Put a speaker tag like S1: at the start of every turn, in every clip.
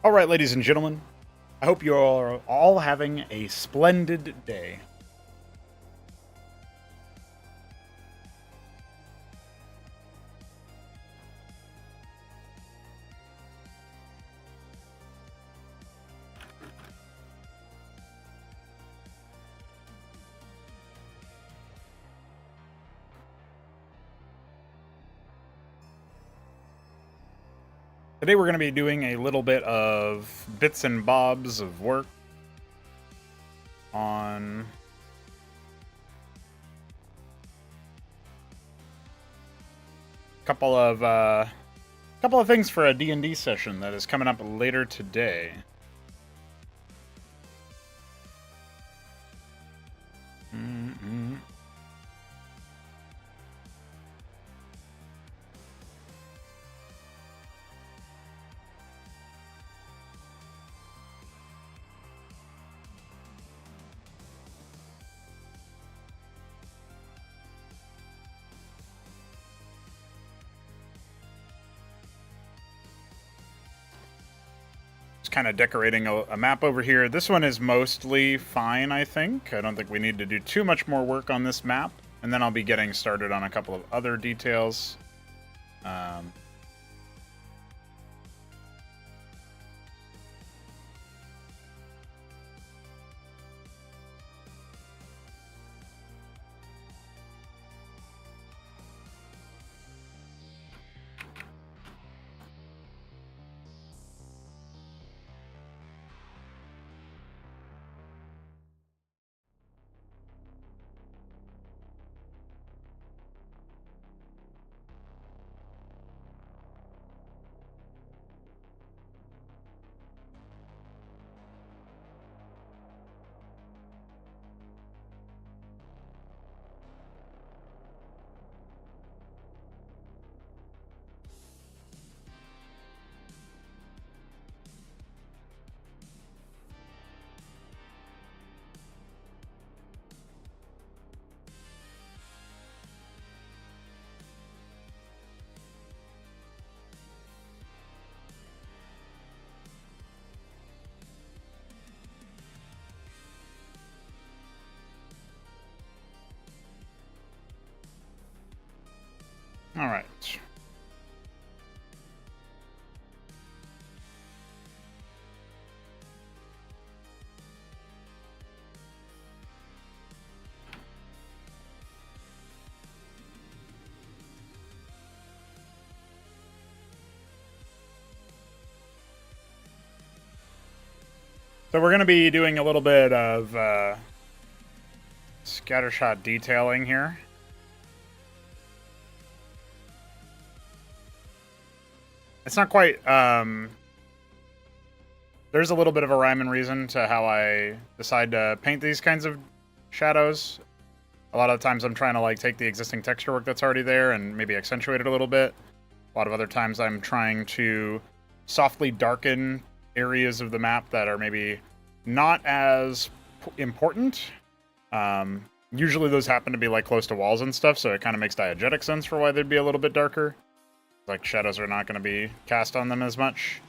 S1: All right, ladies and gentlemen, I hope you are all having a splendid day. Today we're going to be doing a little bit of bits and bobs of work on a couple of things for a D&D session that is coming up later today. Kind of decorating a map over here. This one is mostly fine, I think. I don't think we need to do too much more work on this map. And then I'll be getting started on a couple of other details. All right. So we're going to be doing a little bit of scattershot detailing here. It's not quite... there's a little bit of a rhyme and reason to how I decide to paint these kinds of shadows. A lot of the times I'm trying to like take the existing texture work that's already there and maybe accentuate it a little bit. A lot of other times I'm trying to softly darken areas of the map that are maybe not as important. Usually those happen to be like close to walls and stuff, so it kind of makes diegetic sense for why they'd be a little bit darker. Like shadows are not going to be cast on them as much.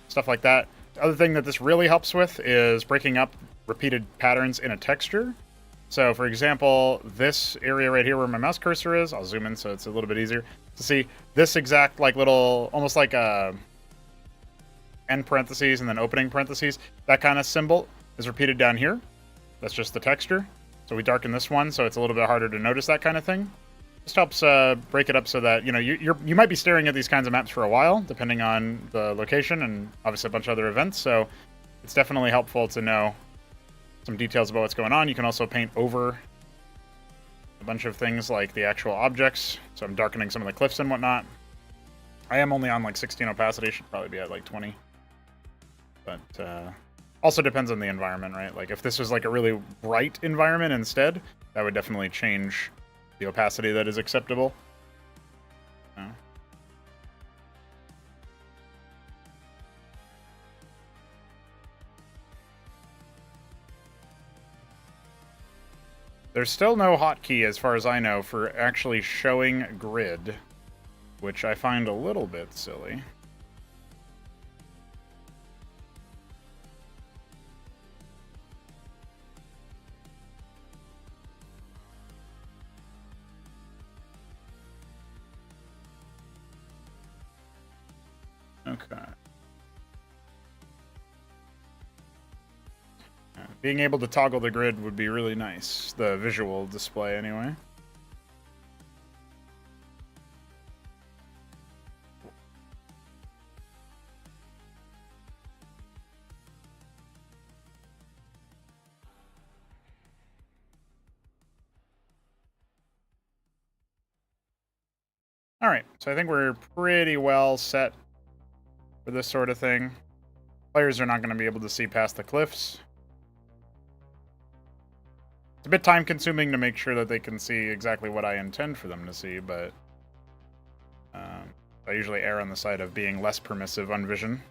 S1: Stuff like that. The other thing that this really helps with is breaking up repeated patterns in a texture. So for example, this area right here where my mouse cursor is, I'll zoom in so it's a little bit easier to see. This exact like little, almost like a end parentheses and then opening parentheses, that kind of symbol is repeated down here. That's just the texture. So we darken this one so it's a little bit harder to notice that kind of thing. Just helps break it up so that, you know, you might be staring at these kinds of maps for a while, depending on the location and obviously a bunch of other events. So it's definitely helpful to know some details about what's going on. You can also paint over a bunch of things like the actual objects. So I'm darkening some of the cliffs and whatnot. I am only on like 16 opacity. Should probably be at like 20. But also depends on the environment, right? Like if this was like a really bright environment instead, that would definitely change the opacity that is acceptable. There's still no hotkey, as far as I know, for actually showing grid, which I find a little bit silly. Okay. Being able to toggle the grid would be really nice. The visual display, anyway. All right, so I think we're pretty well set for this sort of thing. Players are not going to be able to see past the cliffs. It's a bit time-consuming to make sure that they can see exactly what I intend for them to see, but I usually err on the side of being less permissive on vision.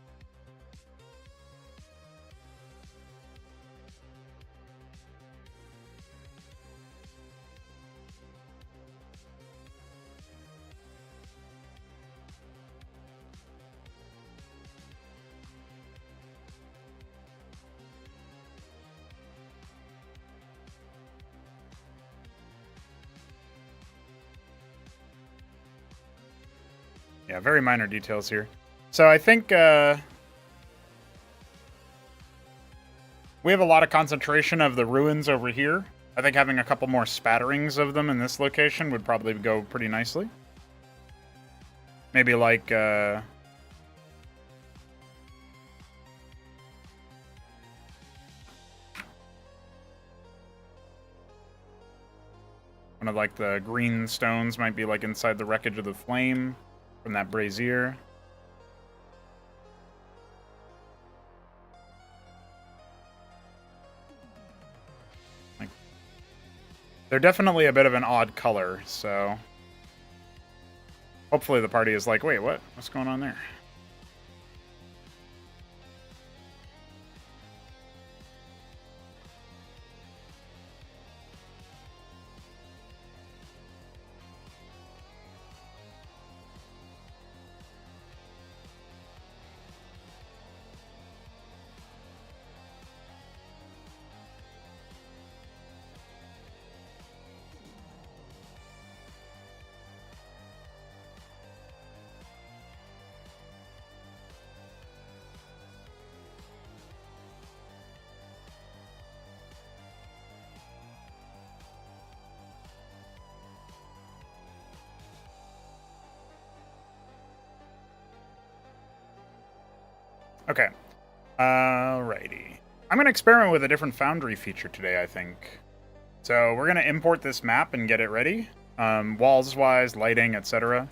S1: Yeah, very minor details here. So I think we have a lot of concentration of the ruins over here. I think having a couple more spatterings of them in this location would probably go pretty nicely. Maybe like one of like the green stones might be like inside the wreckage of the flame from that brazier. Like, they're definitely a bit of an odd color, so hopefully the party is like, wait, what? What's going on there? Okay. Alrighty. I'm going to experiment with a different Foundry feature today, I think. So we're going to import this map and get it ready. Walls-wise, lighting, etc.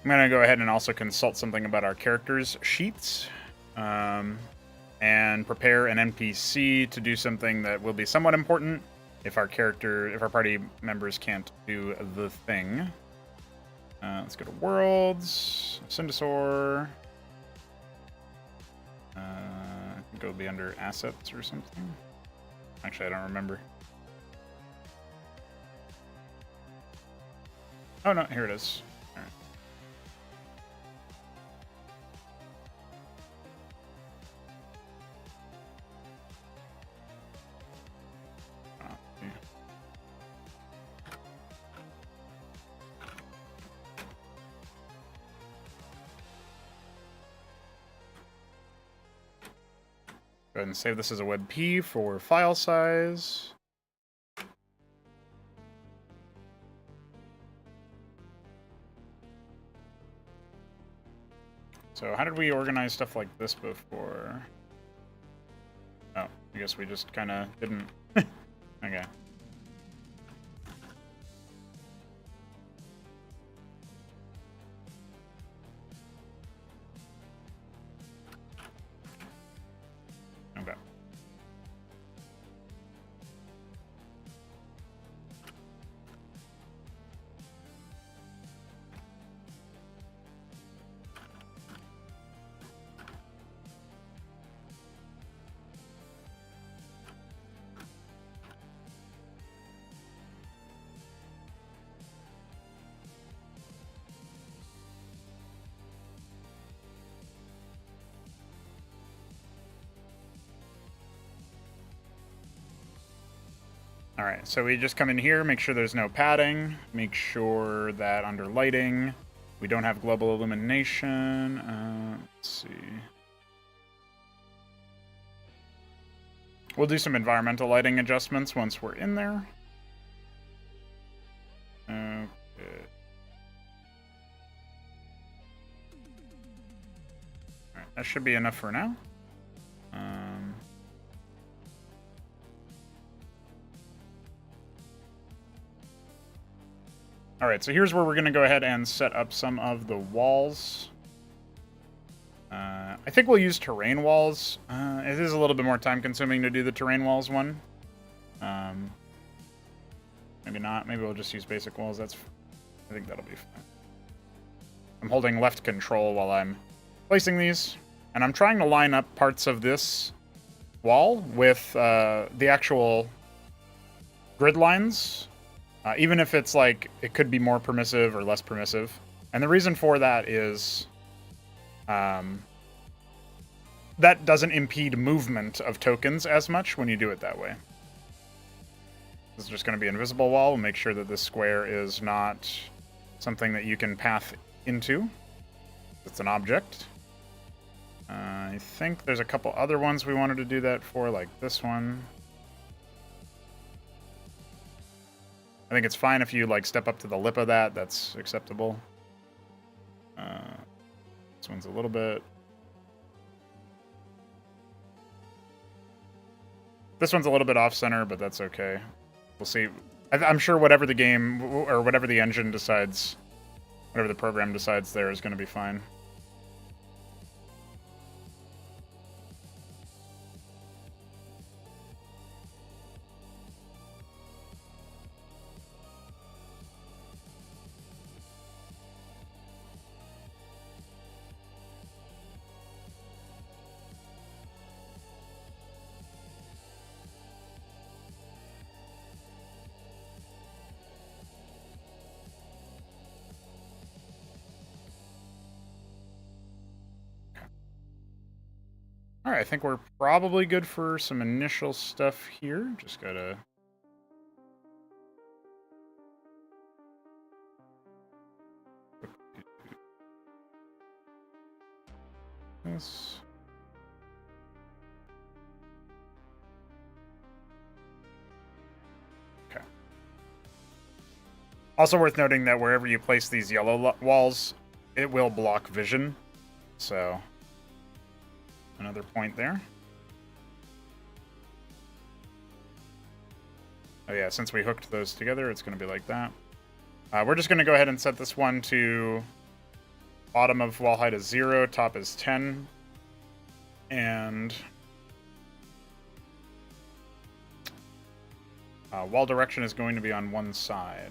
S1: I'm going to go ahead and also consult something about our characters' sheets. And prepare an NPC to do something that will be somewhat important if our party members can't do the thing. Let's go to Worlds, Syndesaur. I think it'll be under Assets or something. Actually, I don't remember. Oh no, here it is. All right. Go ahead and save this as a WebP for file size. So how did we organize stuff like this before? Oh, I guess we just kind of didn't. Okay. Okay. All right, so we just come in here, make sure there's no padding, make sure that under lighting, we don't have global illumination. Let's see. We'll do some environmental lighting adjustments once we're in there. Okay. All right, that should be enough for now. All right, so here's where we're going to go ahead and set up some of the walls. I think we'll use terrain walls. It is a little bit more time-consuming to do the terrain walls one. Maybe not. Maybe we'll just use basic walls. I think that'll be fine. I'm holding left control while I'm placing these, and I'm trying to line up parts of this wall with the actual grid lines. Even if it's like, it could be more permissive or less permissive. And the reason for that is that doesn't impede movement of tokens as much when you do it that way. This is just going to be an invisible wall. We'll make sure that this square is not something that you can path into. It's an object. I think there's a couple other ones we wanted to do that for, like this one. I think it's fine if you like step up to the lip of that. That's acceptable. This one's a little bit. This one's a little bit off center, but that's okay. We'll see. I'm sure whatever the game or whatever the engine decides, whatever the program decides there is going to be fine. All right, I think we're probably good for some initial stuff here. Just gotta... this. Okay. Also worth noting that wherever you place these yellow walls, it will block vision. So... another point there. Oh yeah, since we hooked those together, it's going to be like that. We're just going to go ahead and set this one to bottom of wall height is 0, top is 10. And wall direction is going to be on one side.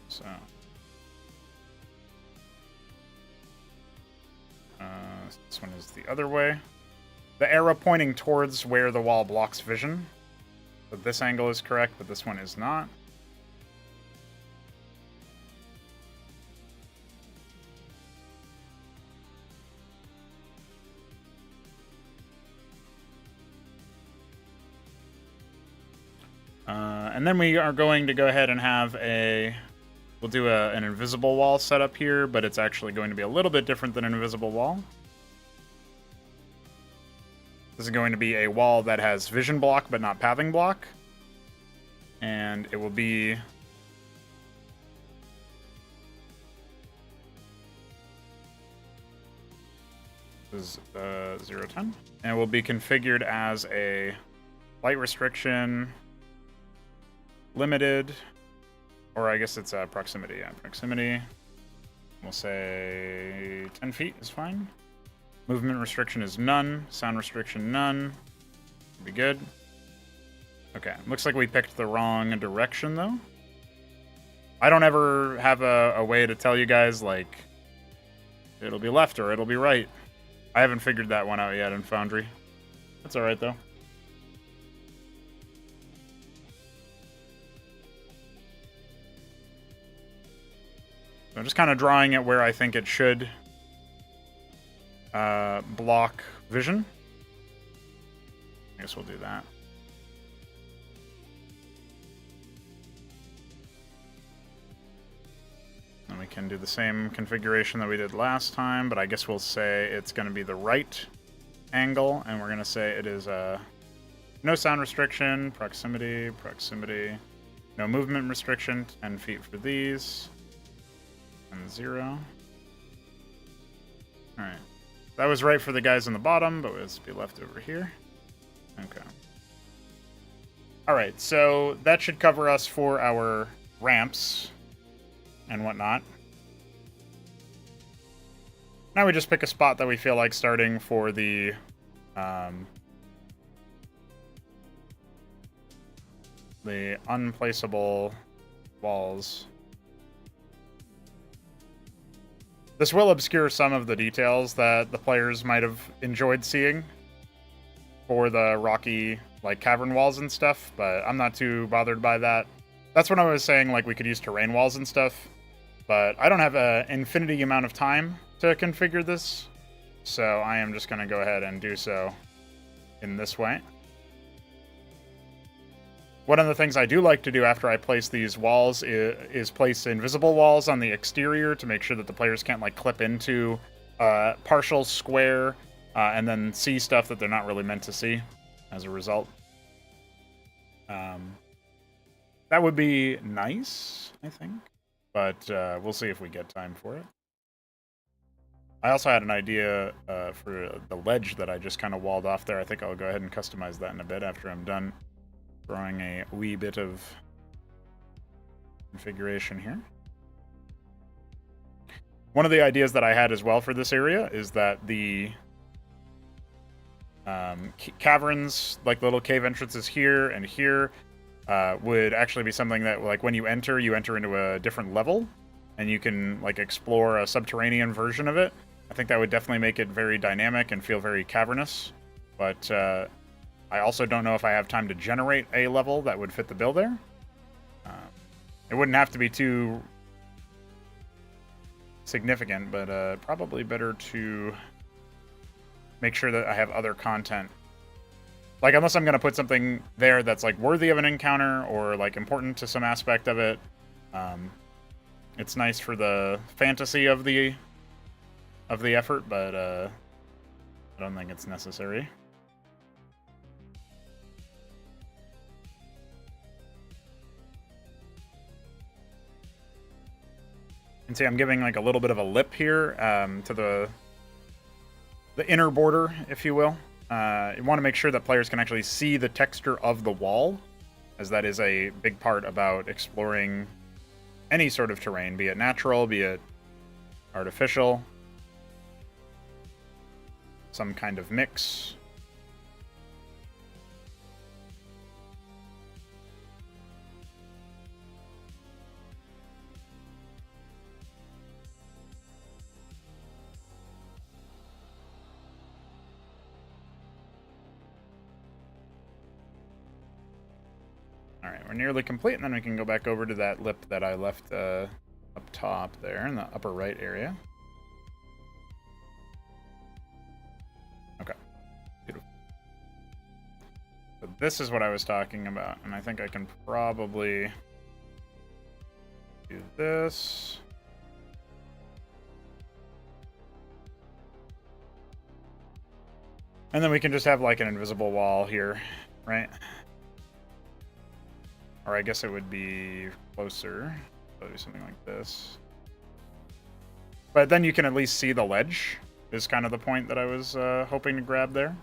S1: So... this one is the other way. The arrow pointing towards where the wall blocks vision. So this angle is correct, but this one is not. And then we are going to go ahead and have a... we'll do an invisible wall setup here, but it's actually going to be a little bit different than an invisible wall. This is going to be a wall that has vision block, but not pathing block. And it will be... this is 0, 10. And it will be configured as a light restriction, limited, or I guess it's proximity. Yeah, proximity. We'll say 10 feet is fine. Movement restriction is none. Sound restriction, none. Be good. Okay, looks like we picked the wrong direction, though. I don't ever have a way to tell you guys, like, it'll be left or it'll be right. I haven't figured that one out yet in Foundry. That's alright, though. So I'm just kind of drawing it where I think it should block vision. I guess we'll do that. can do the same configuration that we did last time, but I guess we'll say it's going to be the right angle, and we're going to say it is no sound restriction, proximity, no movement restriction, 10 feet for these, and 0. Alright. That was right for the guys on the bottom, but let's be left over here. Okay. Alright, so that should cover us for our ramps and whatnot. Now we just pick a spot that we feel like starting for the unplaceable walls. This will obscure some of the details that the players might have enjoyed seeing for the rocky, like, cavern walls and stuff, but I'm not too bothered by that. That's when I was saying, like, we could use terrain walls and stuff, but I don't have an infinity amount of time to configure this, so I am just going to go ahead and do so in this way. One of the things I do like to do after I place these walls is place invisible walls on the exterior to make sure that the players can't, like, clip into a partial square and then see stuff that they're not really meant to see as a result. That would be nice, I think, but we'll see if we get time for it. I also had an idea for the ledge that I just kind of walled off there. I think I'll go ahead and customize that in a bit after I'm done throwing a wee bit of configuration here. One of the ideas that I had as well for this area is that the caverns, like little cave entrances here and here, would actually be something that, like, when you enter into a different level, and you can, like, explore a subterranean version of it. I think that would definitely make it very dynamic and feel very cavernous, but I also don't know if I have time to generate a level that would fit the bill there. It wouldn't have to be too significant, but probably better to make sure that I have other content. Like, unless I'm going to put something there that's, like, worthy of an encounter or, like, important to some aspect of it. It's nice for the fantasy of the effort, but I don't think it's necessary. And see, I'm giving, like, a little bit of a lip here to the inner border, if you will. You want to make sure that players can actually see the texture of the wall, as that is a big part about exploring any sort of terrain, be it natural, be it artificial, some kind of mix. Alright, we're nearly complete, and then we can go back over to that lip that I left up top there in the upper right area. Okay, beautiful. So this is what I was talking about, and I think I can probably do this. And then we can just have, like, an invisible wall here, right? Or I guess it would be closer. So do something like this. But then you can at least see the ledge, is kind of the point that I was hoping to grab there.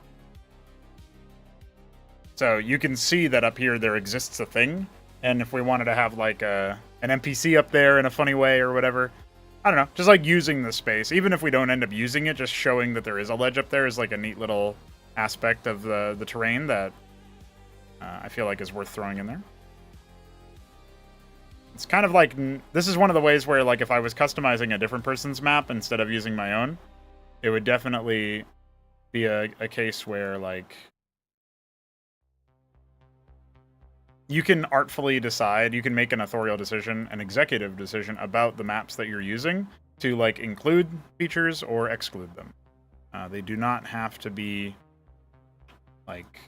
S1: So you can see that up here there exists a thing. And if we wanted to have, like, an NPC up there in a funny way or whatever, I don't know, just, like, using the space. Even if we don't end up using it, just showing that there is a ledge up there is, like, a neat little aspect of the terrain that I feel like is worth throwing in there. It's kind of like, this is one of the ways where, like, if I was customizing a different person's map instead of using my own, it would definitely be a case where, like, you can artfully decide, you can make an authorial decision, an executive decision about the maps that you're using to, like, include features or exclude them. They do not have to be, like,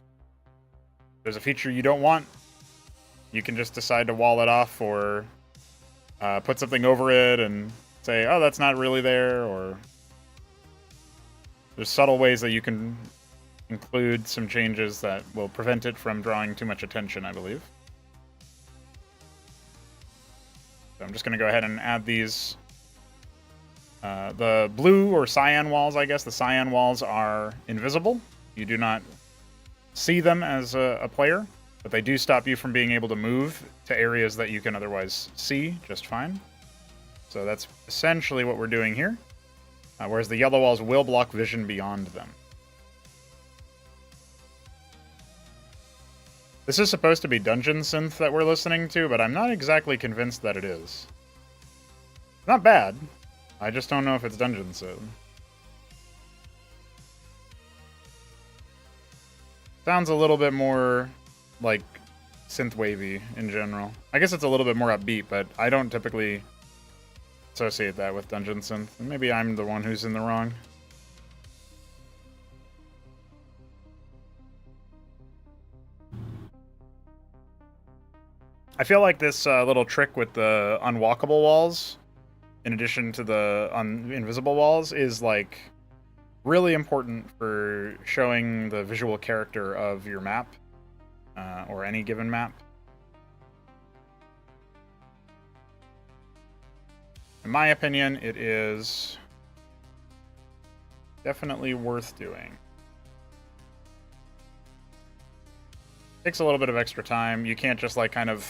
S1: there's a feature you don't want, you can just decide to wall it off or put something over it and say, oh, that's not really there, or there's subtle ways that you can include some changes that will prevent it from drawing too much attention, I believe. So I'm just going to go ahead and add these. The blue or cyan walls, I guess, the cyan walls are invisible. You do not see them as a player, but they do stop you from being able to move to areas that you can otherwise see just fine. So that's essentially what we're doing here. Whereas the yellow walls will block vision beyond them. This is supposed to be Dungeon Synth that we're listening to, but I'm not exactly convinced that it is. Not bad. I just don't know if it's Dungeon Synth. Sounds a little bit more like synth-wavy in general. I guess it's a little bit more upbeat, but I don't typically associate that with Dungeon Synth. Maybe I'm the one who's in the wrong. I feel like this little trick with the unwalkable walls, in addition to the invisible walls, is like really important for showing the visual character of your map, or any given map. In my opinion, it is definitely worth doing. Takes a little bit of extra time. You can't just like kind of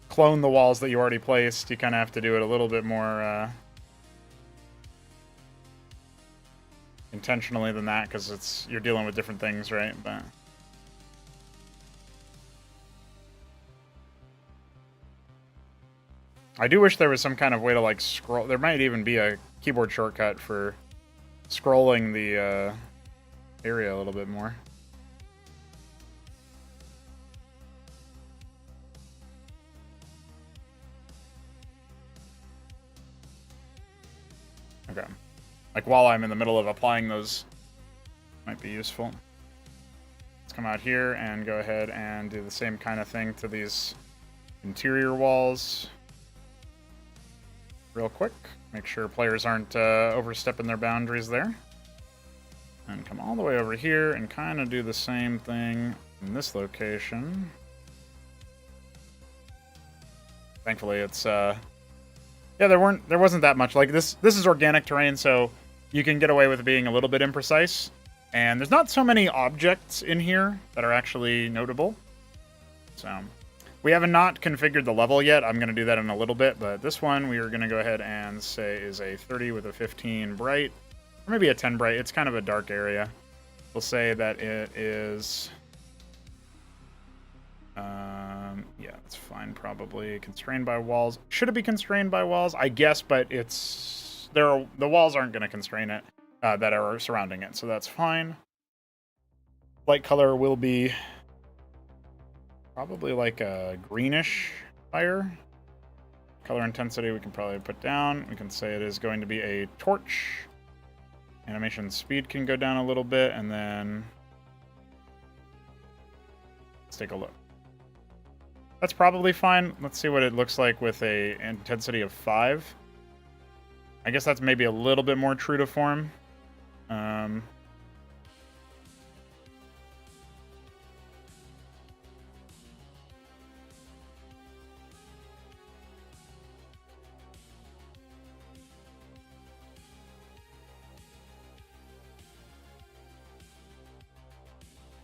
S1: clone the walls that you already placed. You kind of have to do it a little bit more intentionally than that, because you're dealing with different things, right? But I do wish there was some kind of way to like scroll. There might even be a keyboard shortcut for scrolling the area a little bit more. Okay. Like while I'm in the middle of applying those, might be useful. Let's come out here and go ahead and do the same kind of thing to these interior walls. Real quick. Make sure players aren't overstepping their boundaries there. And come all the way over here and kind of do the same thing in this location. Thankfully it's yeah, there wasn't that much. Like this is organic terrain, so you can get away with being a little bit imprecise. And there's not so many objects in here that are actually notable. So we have not configured the level yet. I'm going to do that in a little bit, but this one we are going to go ahead and say is a 30 with a 15 bright, or maybe a 10 bright. It's kind of a dark area. We'll say that it is yeah, that's fine. Probably constrained by walls. Should it be constrained by walls? I guess, but the walls aren't going to constrain it that are surrounding it, so that's fine. Light color will be probably like a greenish fire. Color intensity we can probably put down. We can say it is going to be a torch. Animation speed can go down a little bit, and then let's take a look. That's probably fine. Let's see what it looks like with a intensity of 5. I guess that's maybe a little bit more true to form.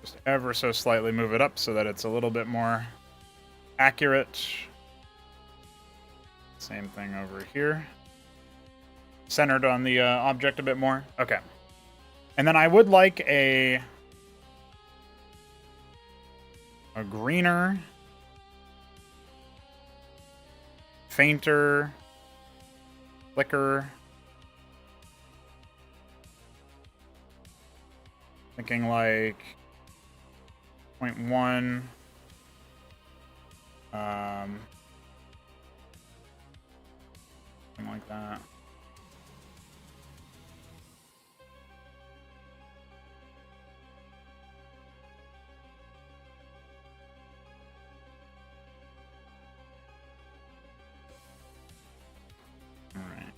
S1: Just ever so slightly move it up so that it's a little bit more accurate. Same thing over here. Centered on the object a bit more. Okay. And then I would like a greener, fainter flicker. Thinking like 0.1. Something like that. All right.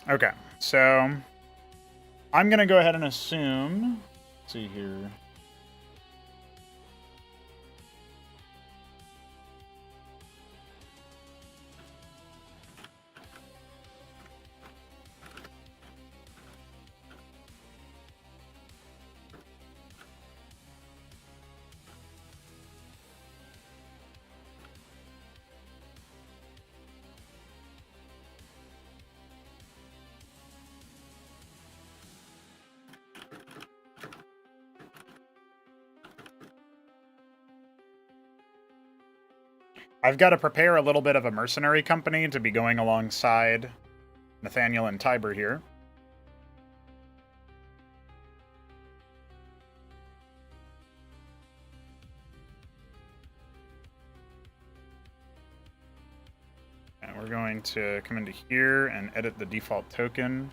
S1: Okay, so I'm gonna go ahead and assume. Let's see here. I've got to prepare a little bit of a mercenary company to be going alongside Nathaniel and Tiber here. And we're going to come into here and edit the default token.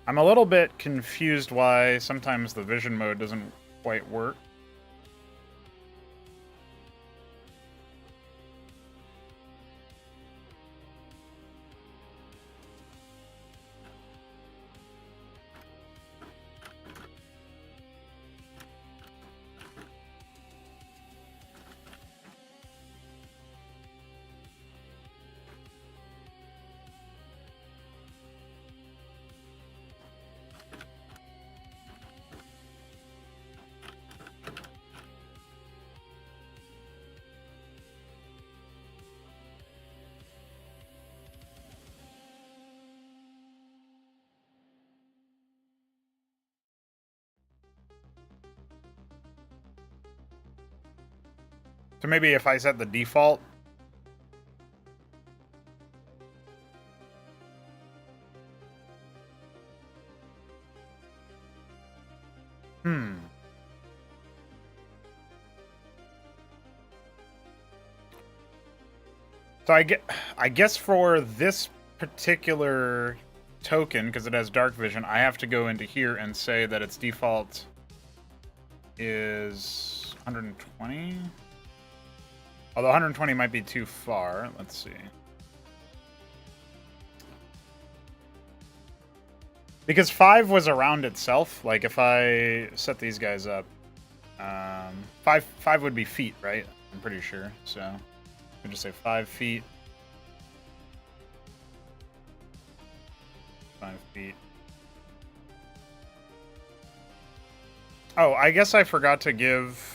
S1: I'm a little bit confused why sometimes the vision mode doesn't quite work. So maybe if I set the default. So I guess for this particular token, because it has dark vision, I have to go into here and say that its default is 120. Although 120 might be too far. Let's see. Because 5 was around itself. Like if I set these guys up, 5 would be feet, right? I'm pretty sure. So I just say 5 feet. 5 feet. Oh, I guess I forgot to give.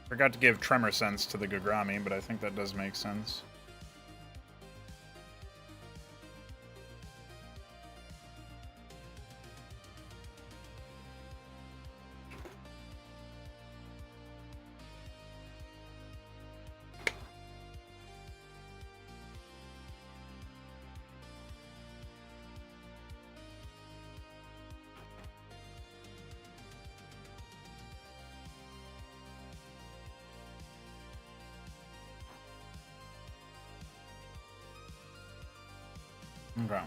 S1: Forgot to give tremor sense to the Gagrami, but I think that does make sense. Okay.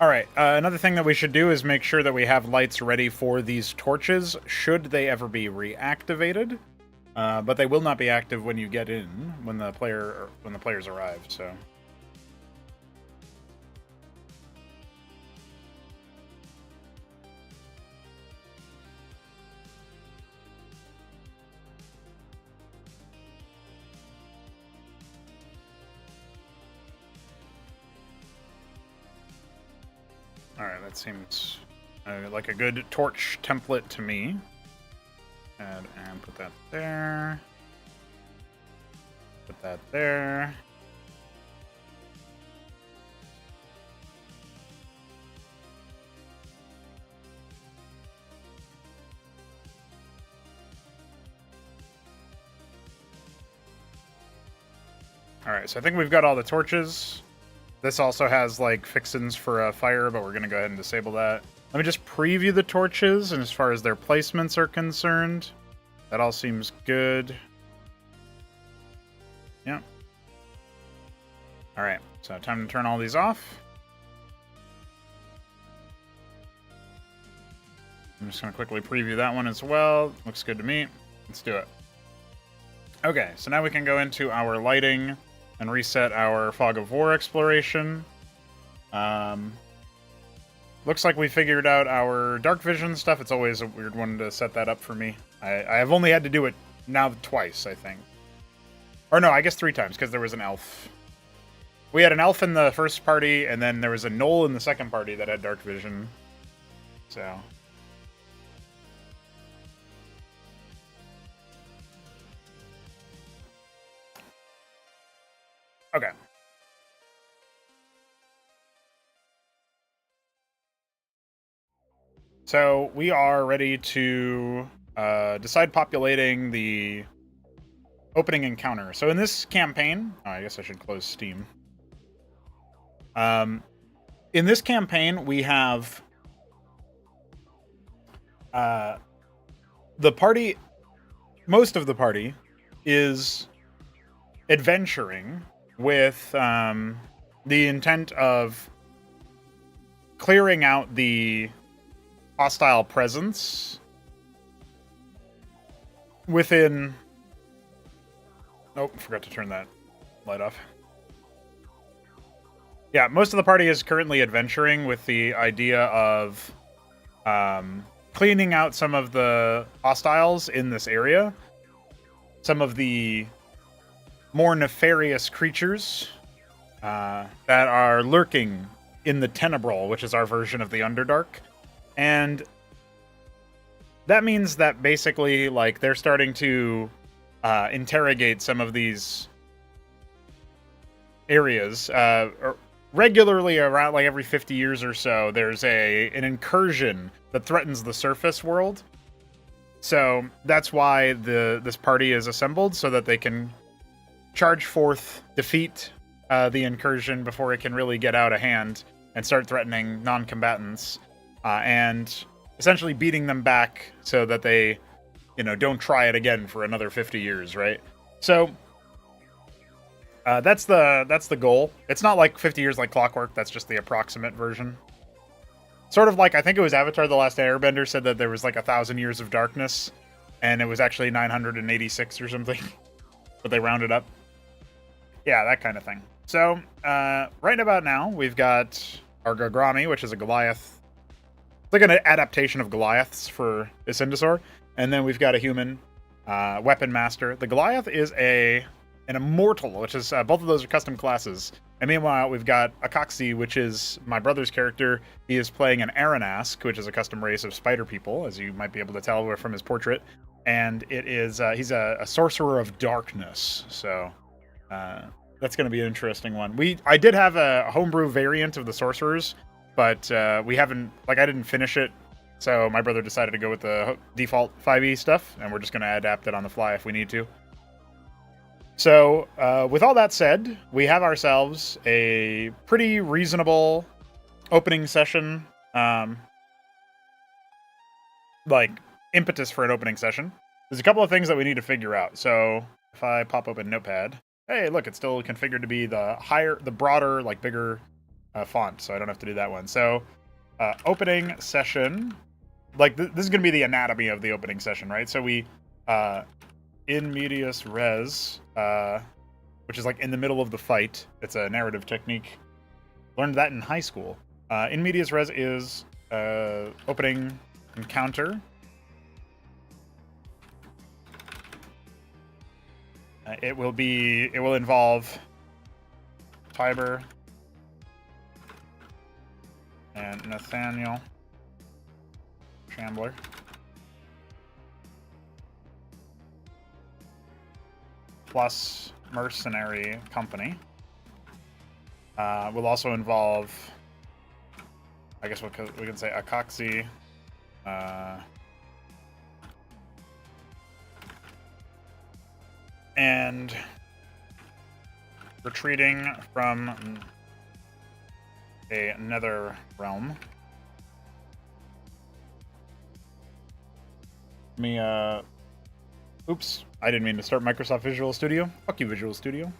S1: All right. Another thing that we should do is make sure that we have lights ready for these torches, should they ever be reactivated. But they will not be active when you get in, when the players arrive. So. Alright, that seems like a good torch template to me. And put that there. Put that there. Alright, so I think we've got all the torches. This also has, like, fixins for fire, but we're going to go ahead and disable that. Let me just preview the torches, and as far as their placements are concerned, that all seems good. Yeah. Alright, so time to turn all these off. I'm just going to quickly preview that one as well. Looks good to me. Let's do it. Okay, so now we can go into our lighting and reset our Fog of War exploration. Looks like we figured out our dark vision stuff. It's always a weird one to set that up for me. I have only had to do it now twice, I think. Or no, I guess 3 times, because there was an elf. We had an elf in the first party, and then there was a gnoll in the second party that had dark vision. So... okay. So we are ready to decide populating the opening encounter. So in this campaign, I guess I should close Steam. In this campaign, we have the party, most of the party is adventuring with the intent of clearing out the hostile presence within... Nope, forgot to turn that light off. Yeah, most of the party is currently adventuring with the idea of cleaning out some of the hostiles in this area. Some of the more nefarious creatures that are lurking in the Tenebrol, which is our version of the Underdark. And that means that basically, like, they're starting to interrogate some of these areas. Regularly, around like every 50 years or so, there's an incursion that threatens the surface world. So that's why this party is assembled, so that they can charge forth, defeat the incursion before it can really get out of hand and start threatening non-combatants, and essentially beating them back so that they, don't try it again for another 50 years, right? So that's the goal. It's not like 50 years like clockwork. That's just the approximate version. Sort of like, I think it was Avatar: The Last Airbender said that there was like 1,000 years of darkness, and it was actually 986 or something, but they rounded up. Yeah, that kind of thing. So, right about now, we've got our Gargrami, which is a Goliath. It's like an adaptation of Goliaths for Isindasor. And then we've got a human weapon master. The Goliath is an immortal, which is, both of those are custom classes. And meanwhile, we've got Akaxi, which is my brother's character. He is playing an Aranask, which is a custom race of spider people, as you might be able to tell from his portrait. And it is, he's a sorcerer of darkness. So, that's going to be an interesting one. I did have a homebrew variant of the sorcerers, but we haven't, I didn't finish it, so my brother decided to go with the default 5e stuff, and we're just going to adapt it on the fly if we need to. So, with all that said, we have ourselves a pretty reasonable opening session, impetus for an opening session. There's a couple of things that we need to figure out. So, if I pop open Notepad... Hey, look, it's still configured to be the broader, bigger font, so I don't have to do that one. So, opening session, this is going to be the anatomy of the opening session, right? So we, in medias res, which is in the middle of the fight. It's a narrative technique. Learned that in high school. In medias res is opening encounter. It will involve Tiber and Nathaniel Shambler. Plus mercenary company. Will also involve, I guess we can say Akaxi, and retreating from a nether realm. Let me, oops, I didn't mean to start Microsoft Visual Studio. Fuck you, Visual Studio.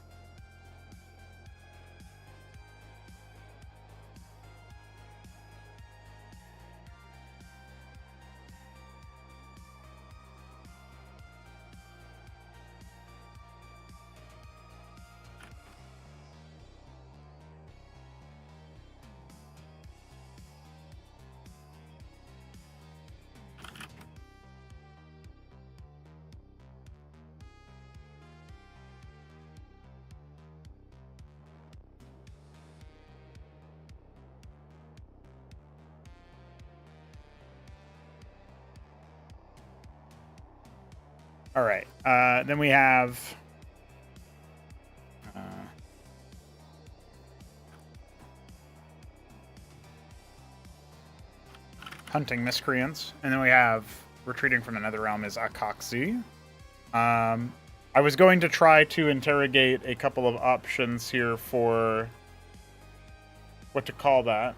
S1: All right. Then we have hunting miscreants, and then we have retreating from another realm is Akaxi. I was going to try to interrogate a couple of options here for what to call that.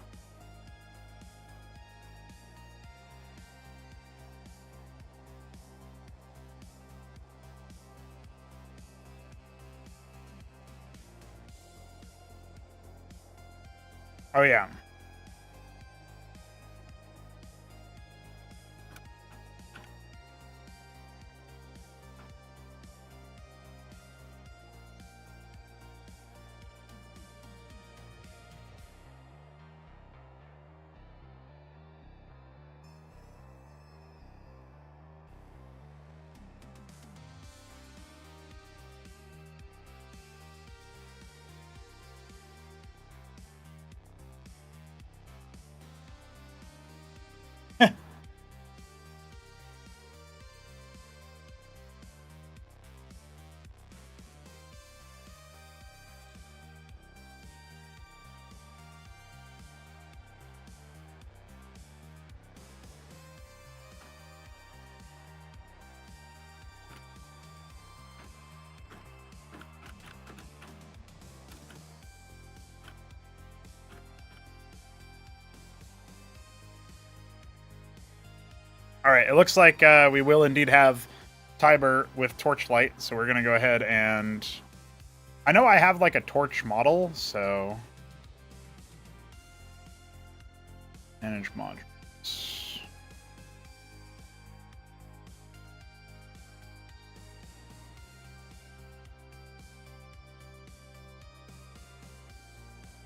S1: Oh, yeah. All right, it looks like we will indeed have Tiber with Torchlight, so we're going to go ahead and... I know I have, like, a torch model, so... Manage modules.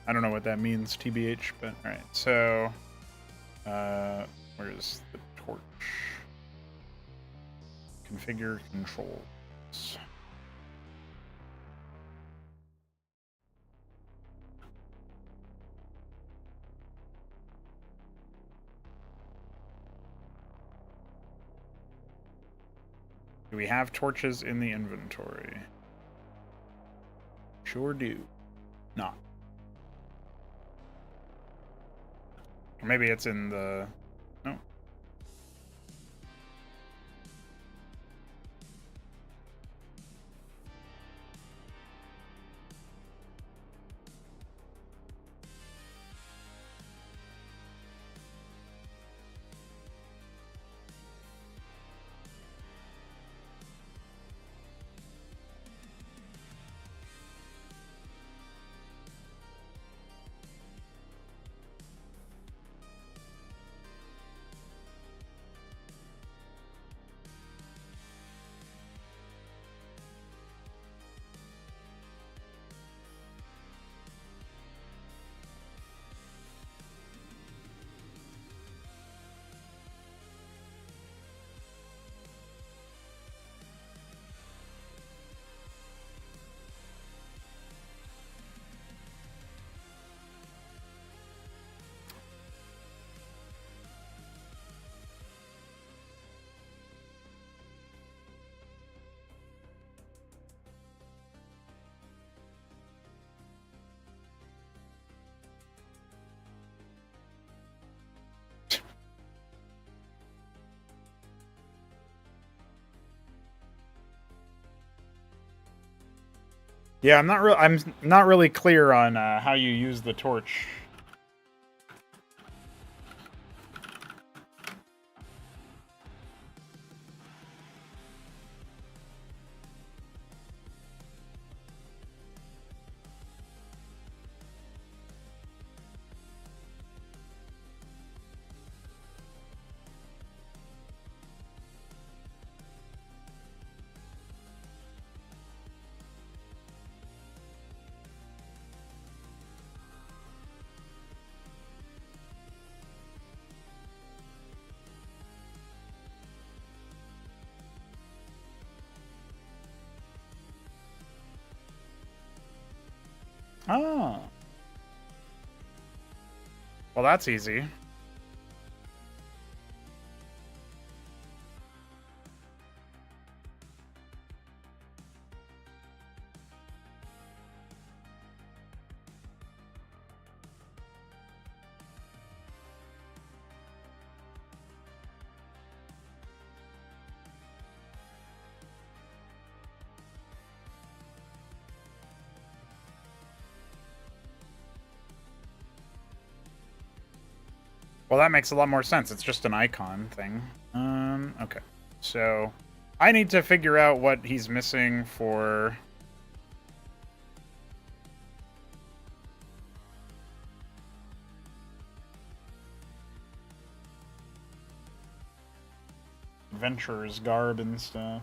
S1: I don't know what that means, TBH, but alright, so... where's the torch? Configure controls. Do we have torches in the inventory? Sure do. Not. Or maybe it's in the... No. Yeah, I'm not really clear on how you use the torch. Oh. Well, that's easy. Well, that makes a lot more sense. It's just an icon thing. Okay. So, I need to figure out what he's missing for... Adventurer's garb and stuff.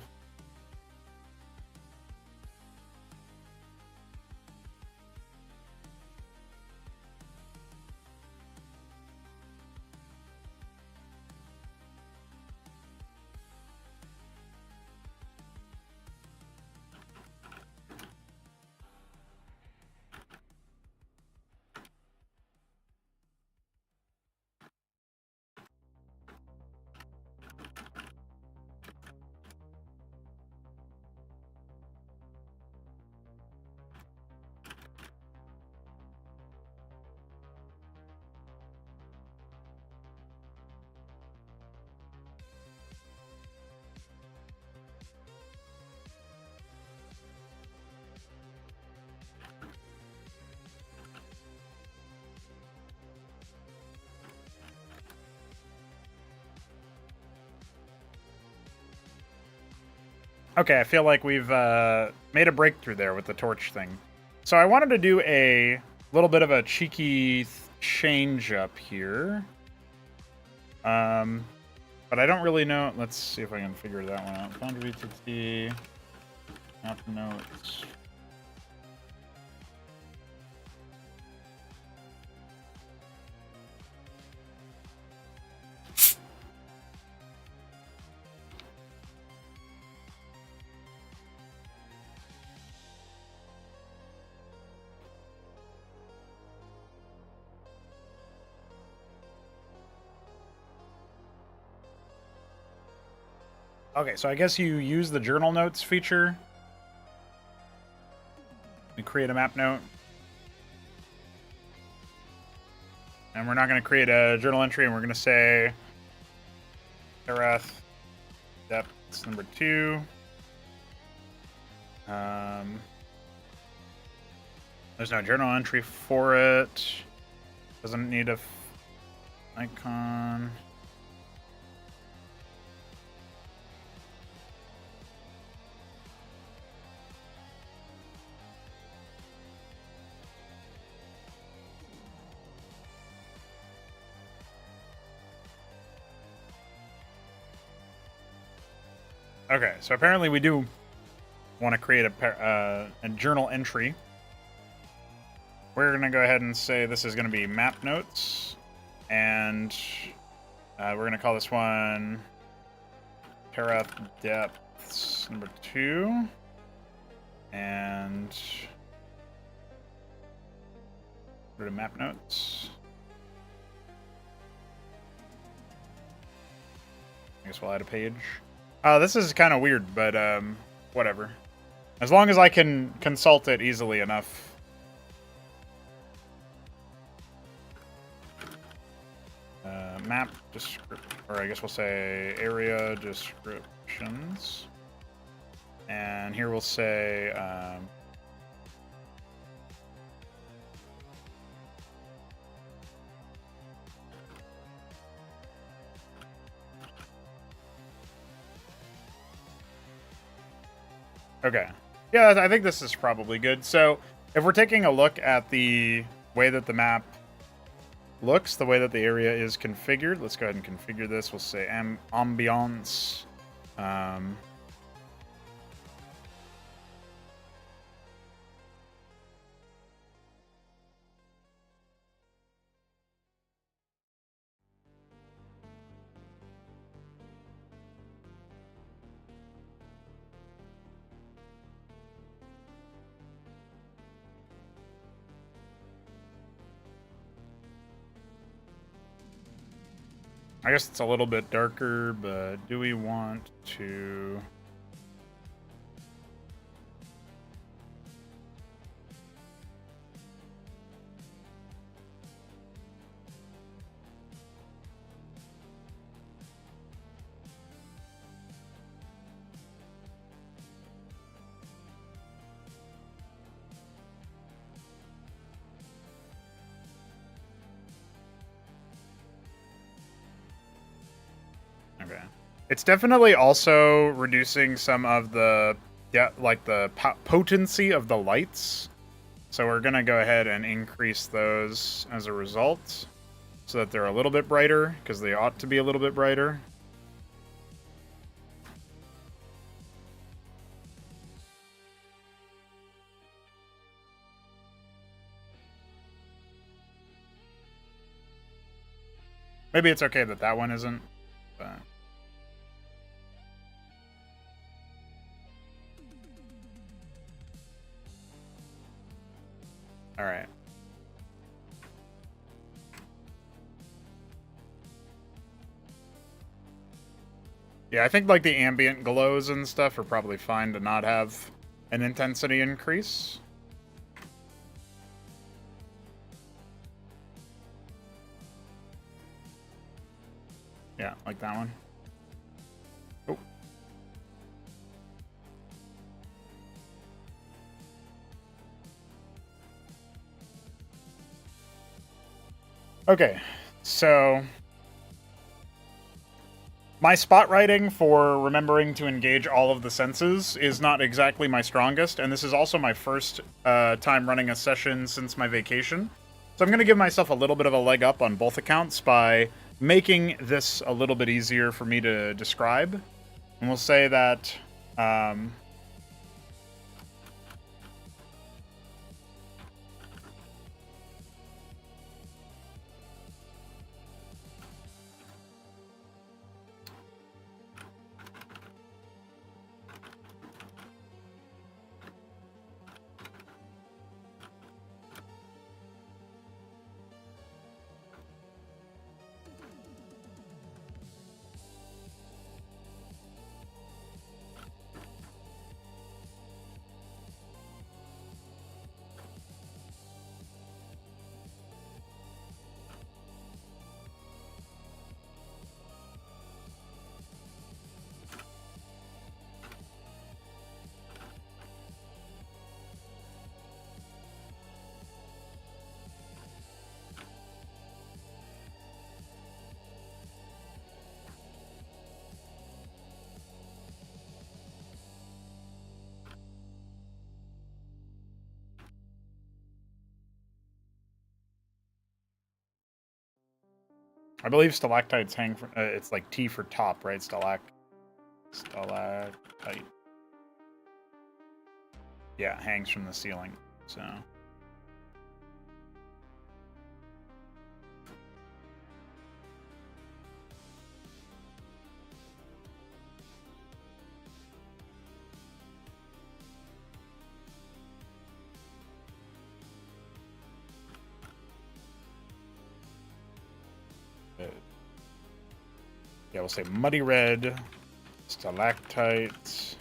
S1: Okay, I feel like we've made a breakthrough there with the torch thing. So I wanted to do a little bit of a cheeky change up here. But I don't really know. Let's see if I can figure that one out. Foundry VTT, map notes. Okay, so I guess you use the journal notes feature. You create a map note. And we're not going to create a journal entry, and we're going to say Terath depths number 2. There's no journal entry for it. Doesn't need a icon. Okay, so apparently we do want to create a journal entry. We're going to go ahead and say this is going to be map notes, and we're going to call this one Terath depths number 2, and go to map notes. I guess we'll add a page. This is kind of weird, but whatever. As long as I can consult it easily enough. Map description, or I guess we'll say area descriptions. And here we'll say Okay. Yeah, I think this is probably good. So if we're taking a look at the way that the map looks, the way that the area is configured, let's go ahead and configure this. We'll say ambiance. I guess it's a little bit darker, but do we want to... Okay. It's definitely also reducing some of the, like the potency of the lights. So we're going to go ahead and increase those as a result so that they're a little bit brighter, because they ought to be a little bit brighter. Maybe it's okay that that one isn't, but... All right. Yeah, I think like the ambient glows and stuff are probably fine to not have an intensity increase. Yeah, like that one. Oh. Okay, so my spot writing for remembering to engage all of the senses is not exactly my strongest, and this is also my first time running a session since my vacation. So I'm going to give myself a little bit of a leg up on both accounts by making this a little bit easier for me to describe. And we'll say that... I believe stalactites hang from... it's like T for top, right? Stalactite. Yeah, it hangs from the ceiling, so... Yeah, we'll say muddy red, stalactites.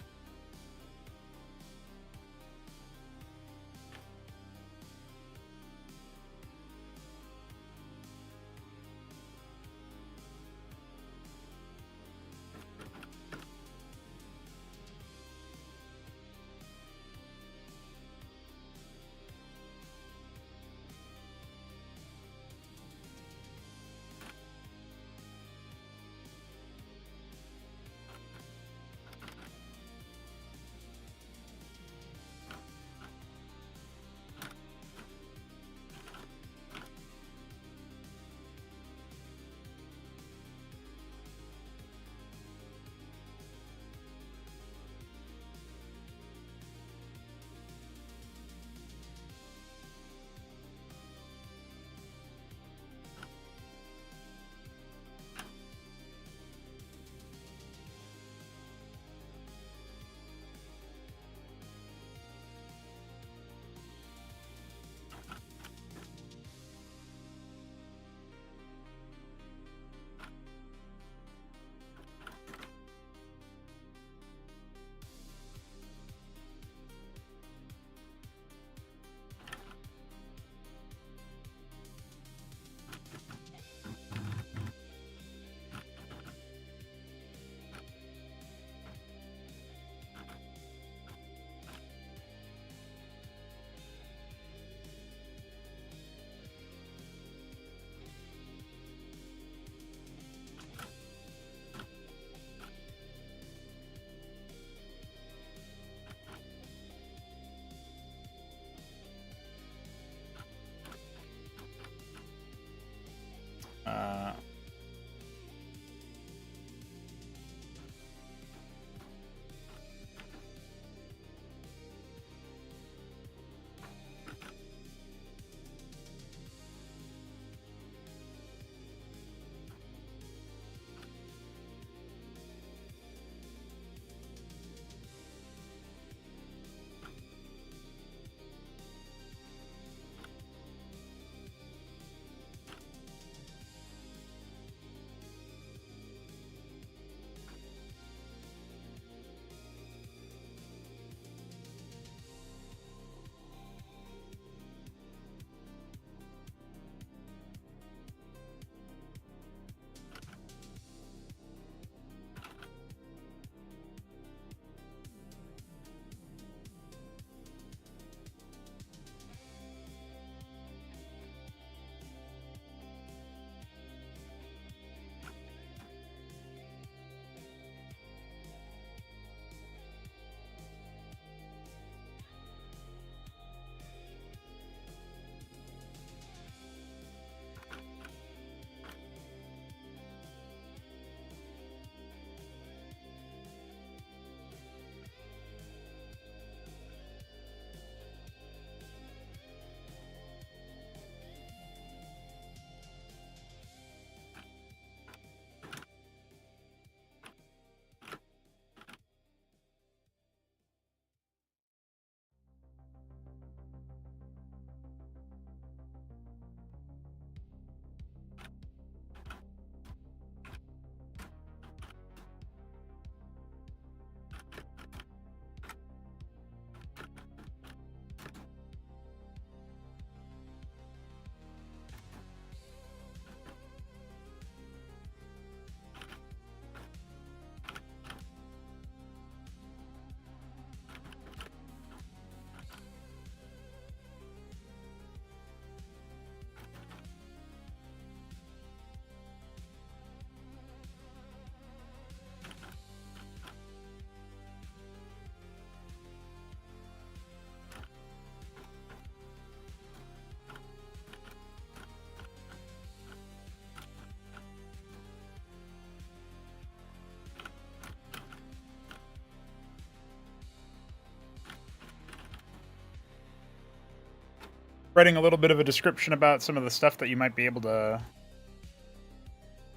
S1: writing a little bit of a description about some of the stuff that you might be able to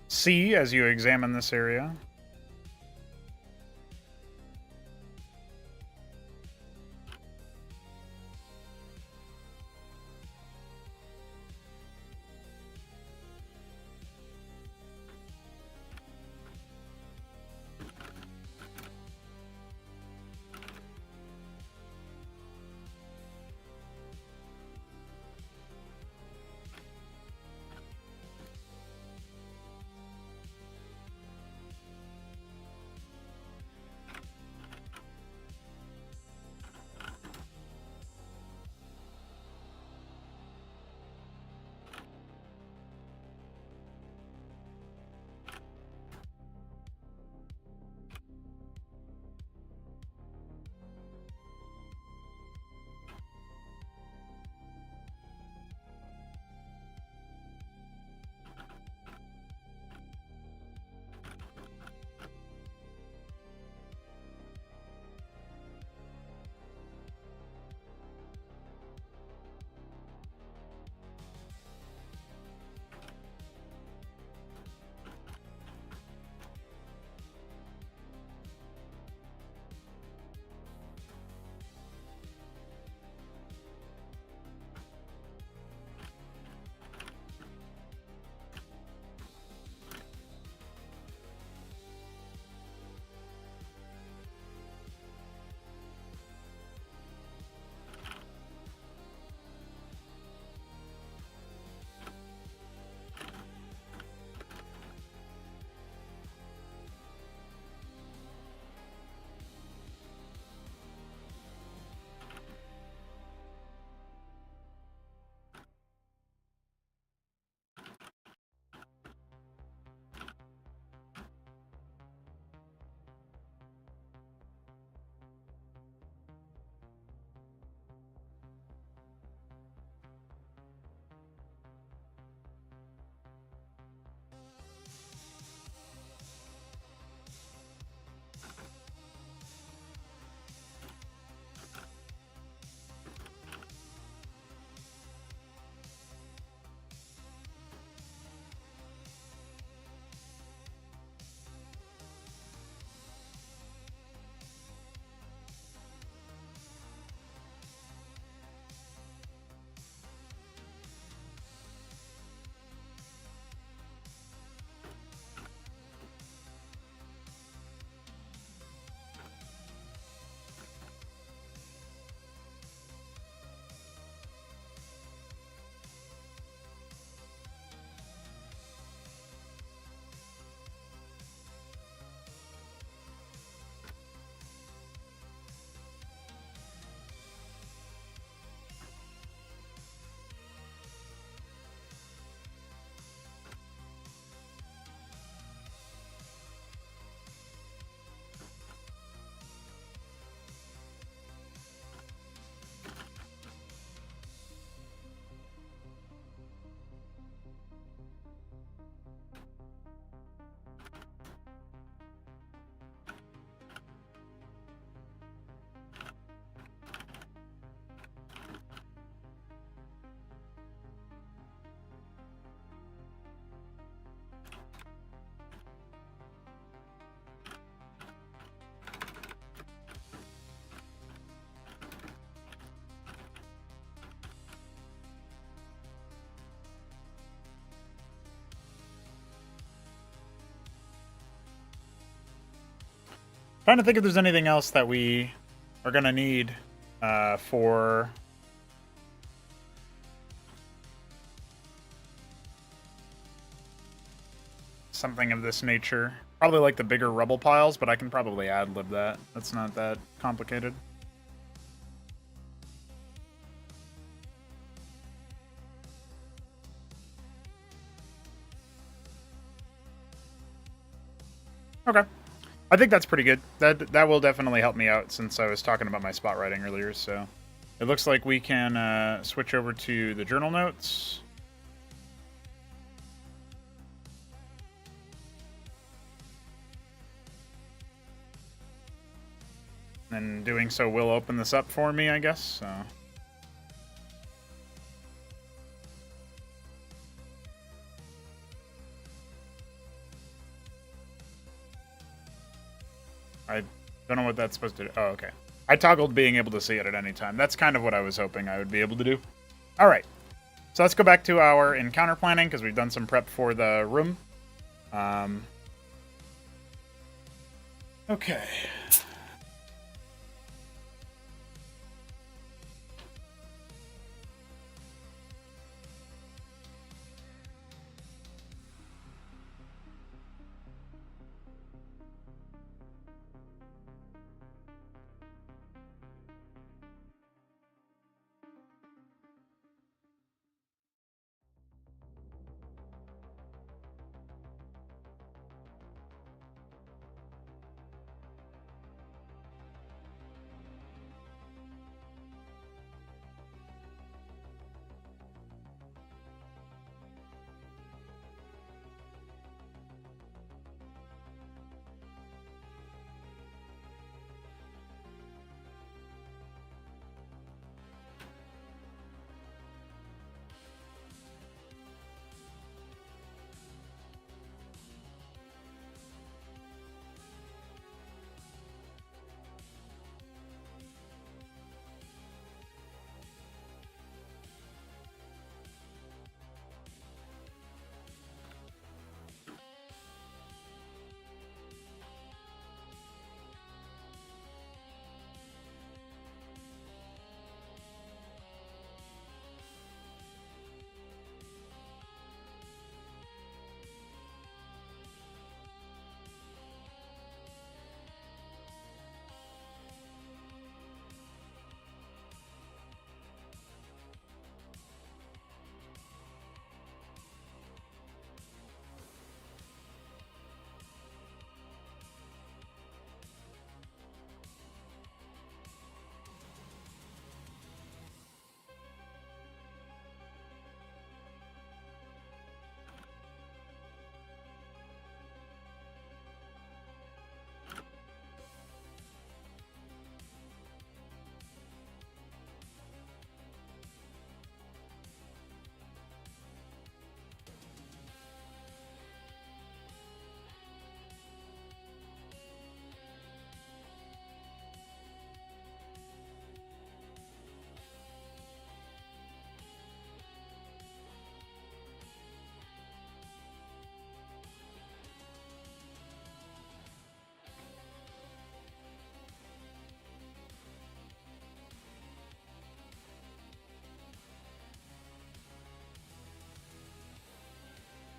S1: see as you examine this area. Trying to think if there's anything else that we are going to need for something of this nature. Probably like the bigger rubble piles, but I can probably ad-lib that. That's not that complicated. Okay. I think that's pretty good. That will definitely help me out since I was talking about my spot writing earlier. So it looks like we can switch over to the journal notes. And doing so will open this up for me, I guess. So I don't know what that's supposed to do. Oh, okay. I toggled being able to see it at any time. That's kind of what I was hoping I would be able to do. All right. So let's go back to our encounter planning because we've done some prep for the room. Okay.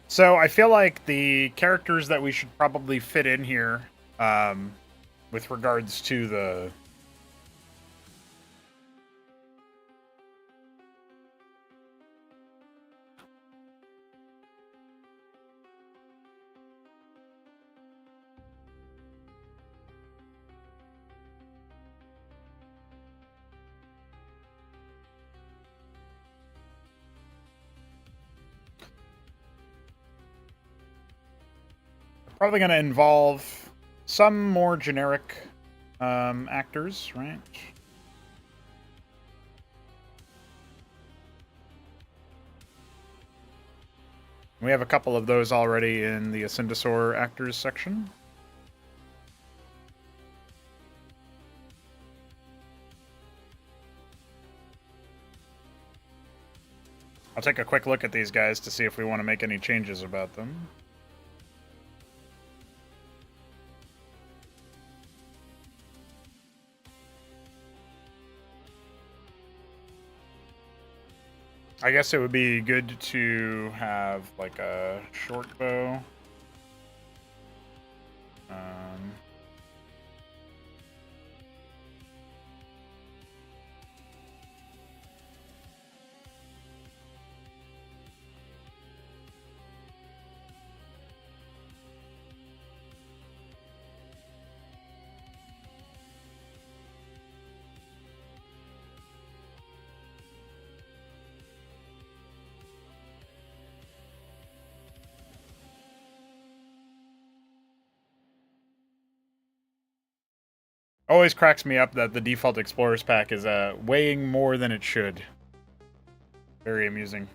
S1: So I feel like the characters that we should probably fit in here, with regards to the probably going to involve some more generic actors, right? We have a couple of those already in the Ascendosaur actors section. I'll take a quick look at these guys to see if we want to make any changes about them. I guess it would be good to have like a short bow. Always cracks me up that the default Explorers pack is weighing more than it should. Very amusing.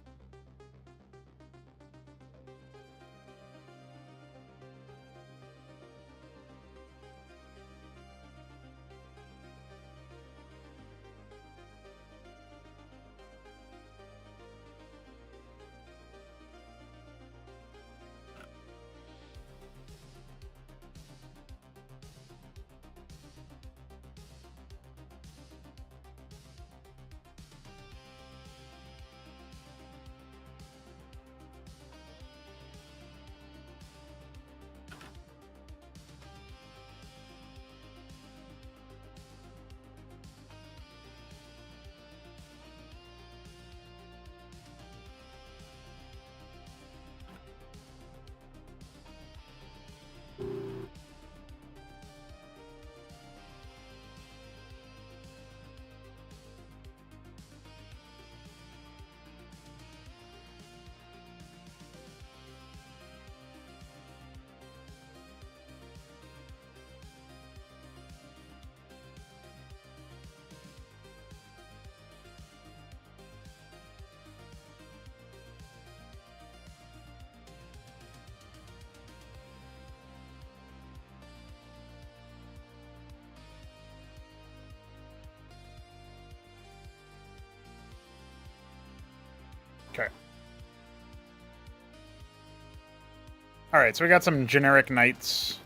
S1: Alright, so we got some generic knights.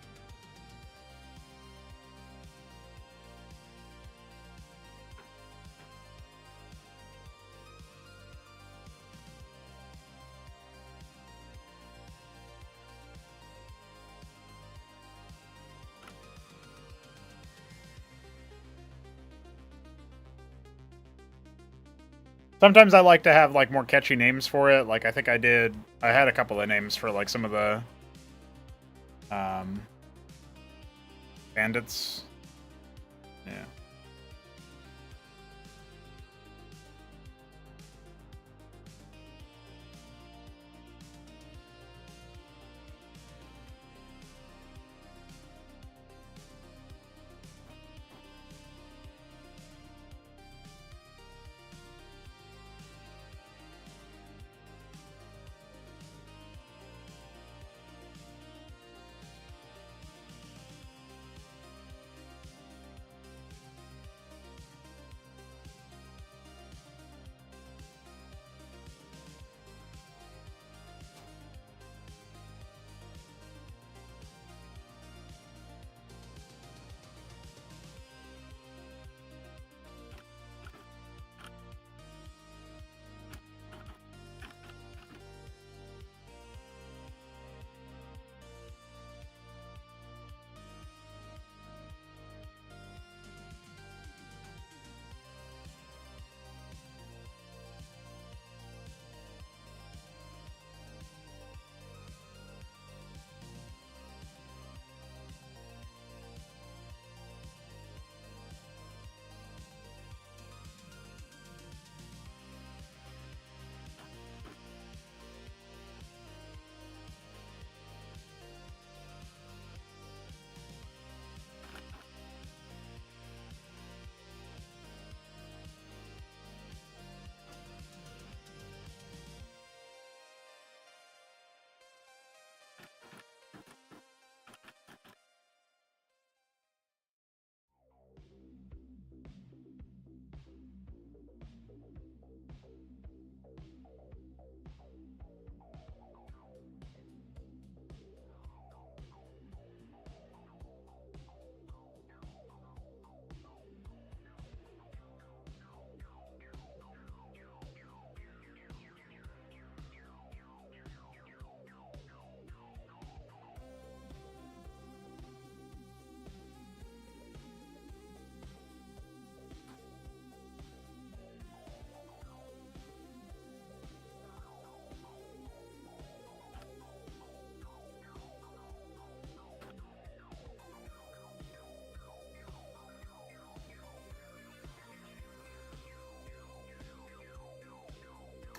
S1: Sometimes I like to have like more catchy names for it. Like I think I had a couple of names for like some of the bandits. Yeah.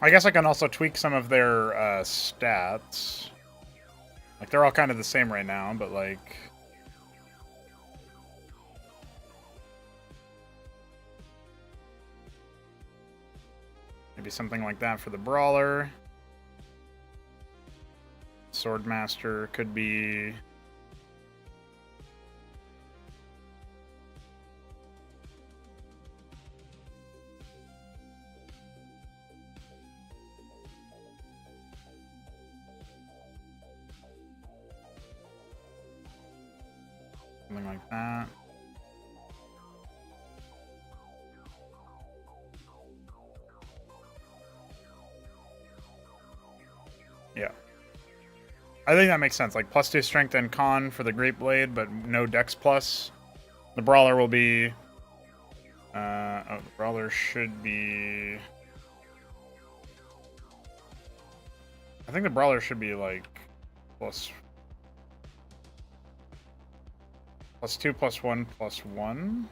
S1: I guess I can also tweak some of their stats. Like, they're all kind of the same right now, but, like... maybe something like that for the Brawler. Swordmaster could be... something like that. Yeah. I think that makes sense. Like, +2 strength and con for the Great Blade, but no dex plus. The Brawler will be... the Brawler should be... I think the Brawler should be, like, +2, +1, +1.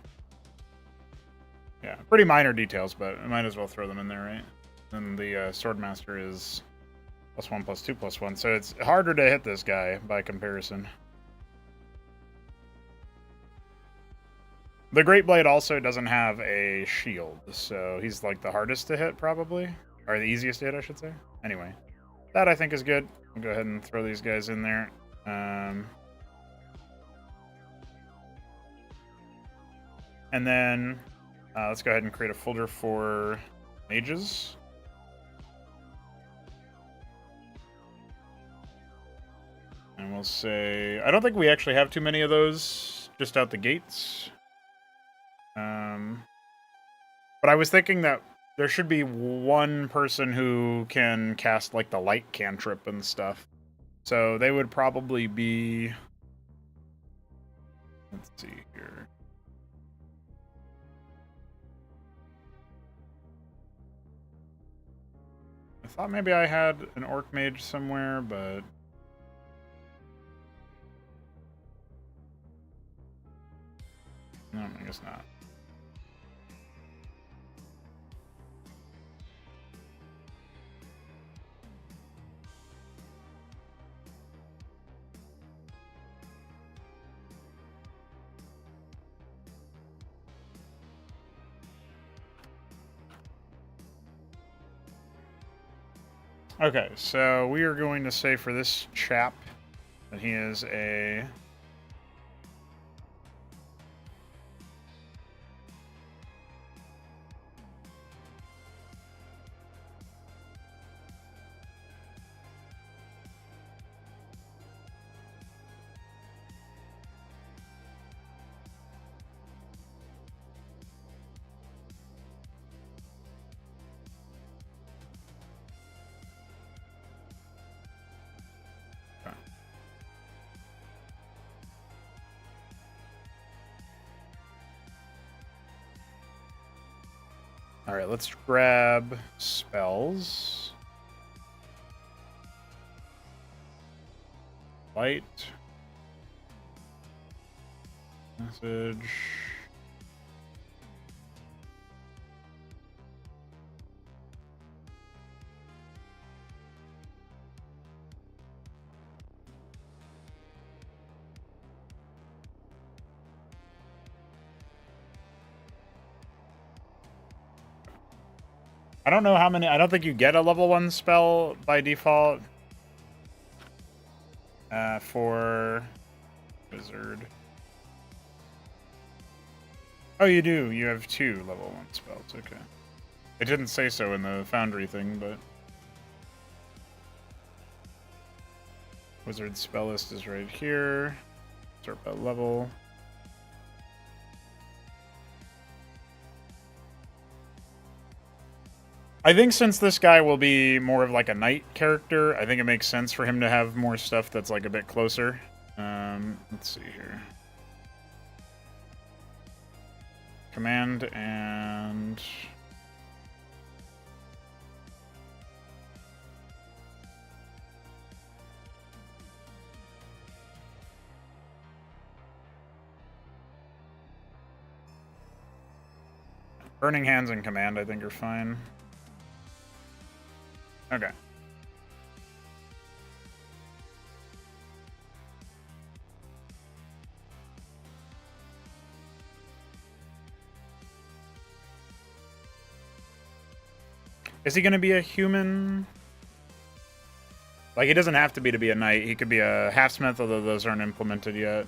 S1: Yeah, pretty minor details, but I might as well throw them in there, right? And the Swordmaster is +1, +2, +1, so it's harder to hit this guy by comparison. The Great Blade also doesn't have a shield, so he's like the hardest to hit, probably. Or the easiest to hit, I should say. Anyway, that I think is good. I'll go ahead and throw these guys in there. And then let's go ahead and create a folder for mages. I'll say I don't think we actually have too many of those just out the gates. But I was thinking that there should be one person who can cast like the light cantrip and stuff. So they would probably be. Let's see here. I thought maybe I had an orc mage somewhere, but no, I guess not. Okay, so we are going to say for this chap that he is a all right, let's grab spells. Light. Message. I don't know how many. I don't think you get a level 1 spell by default for wizard. Oh, you do. You have 2 level 1 spells. Okay. It didn't say so in the Foundry thing, but wizard spell list is right here. Start by level. I think since this guy will be more of like a knight character, I think it makes sense for him to have more stuff that's like a bit closer. Let's see here. Command and... Burning Hands and Command, I think, are fine. Okay. Is he going to be a human? Like, he doesn't have to be a knight. He could be a halfsmith, although those aren't implemented yet.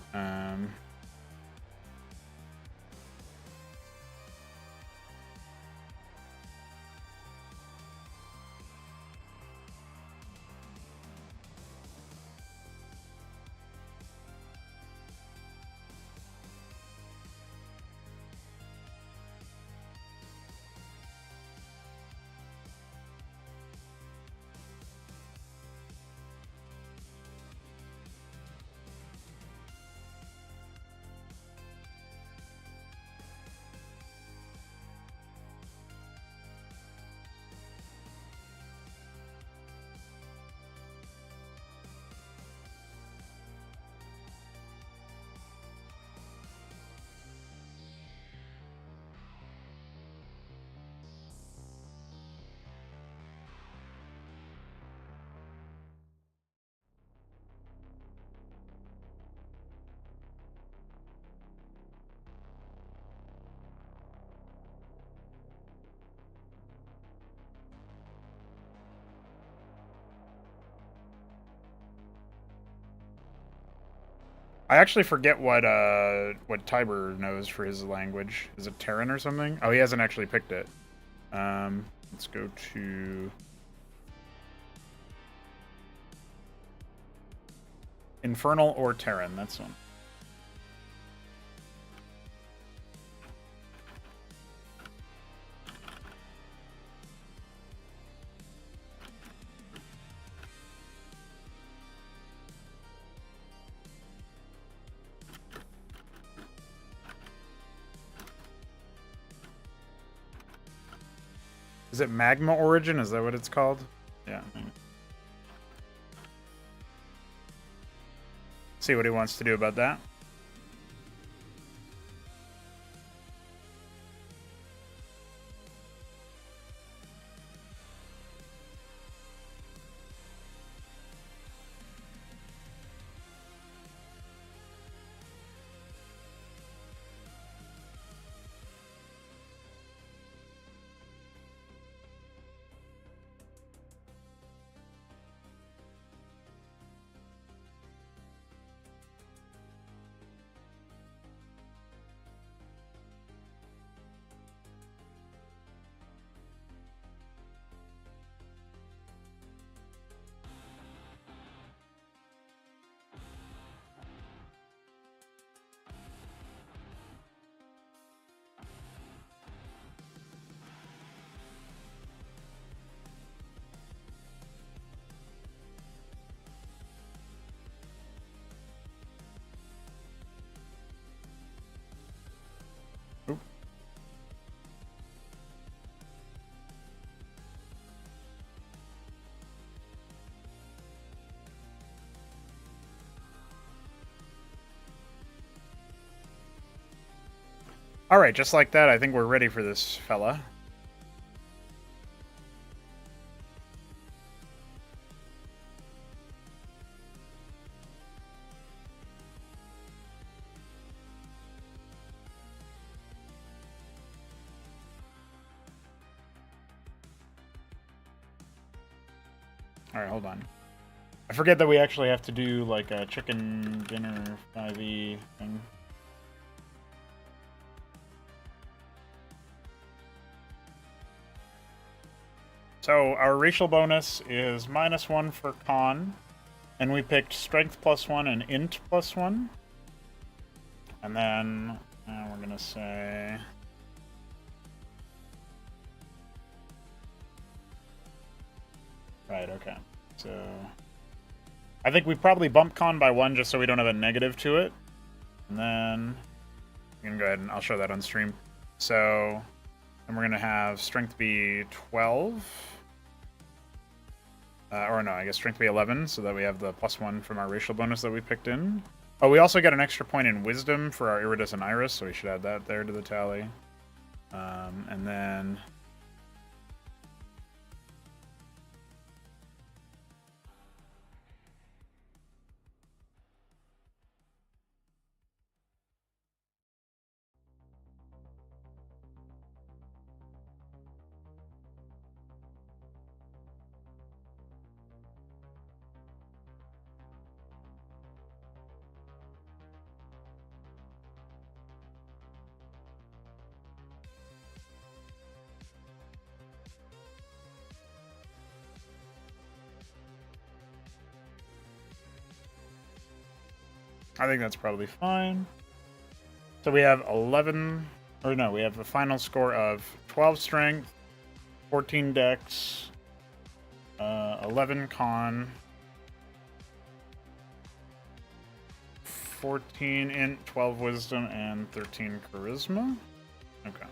S1: I actually forget what Tiber knows for his language. Is it Terran or something? Oh, he hasn't actually picked it. Let's go to... Infernal or Terran, that's one. Is it Magma Origin? Is that what it's called? Yeah. See what he wants to do about that. Alright, just like that, I think we're ready for this fella. Alright, hold on. I forget that we actually have to do like a chicken dinner 5e thing. So our racial bonus is -1 for con, and we picked strength +1 and int +1. And then we're gonna say right, okay. So I think we probably bump con by 1 just so we don't have a negative to it. And then we can go ahead and I'll show that on stream. So then we're gonna have strength be 12. Or no, I guess strength be 11, so that we have the +1 from our racial bonus that we picked in. Oh, we also get an extra point in wisdom for our iridescent iris, so we should add that there to the tally. And then I think that's probably fine. So we have 11, or no, we have a final score of 12 strength, 14 dex, 11 con, 14 int, 12 wisdom, and 13 charisma. Okay.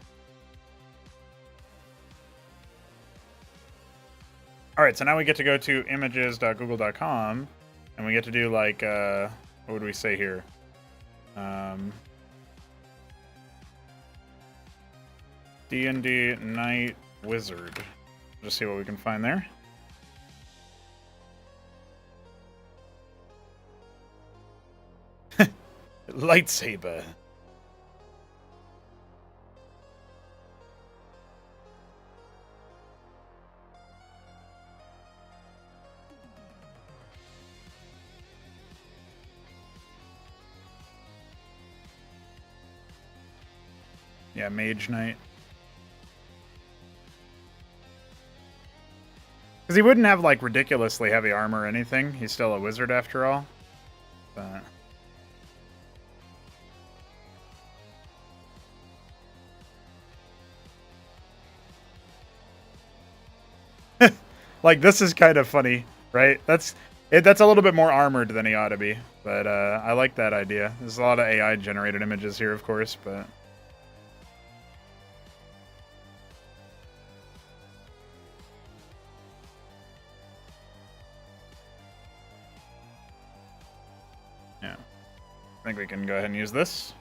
S1: Alright, so now we get to go to images.google.com, and we get to do like, what would we say here? D&D Night Wizard. Just see what we can find there. Lightsaber. Yeah, Mage Knight. Because he wouldn't have, like, ridiculously heavy armor or anything. He's still a wizard after all. But like, this is kind of funny, right? That's a little bit more armored than he ought to be, but I like that idea. There's a lot of AI generated images here, of course, but yeah, I think we can go ahead and use this.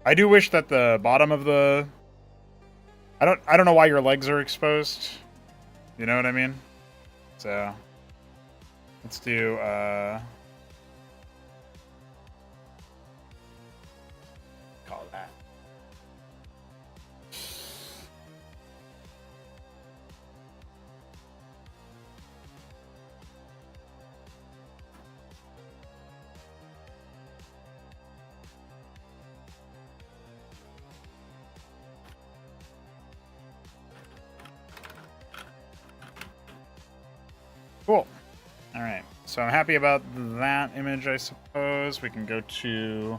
S1: I do wish that the bottom of the I don't know why your legs are exposed. You know what I mean? So let's do call that. Cool. All right. So I'm happy about that image, I suppose. We can go to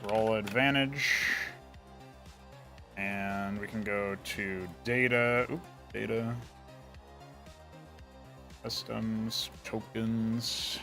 S1: roll advantage. And we can go to data. Oop, data. Customs, tokens.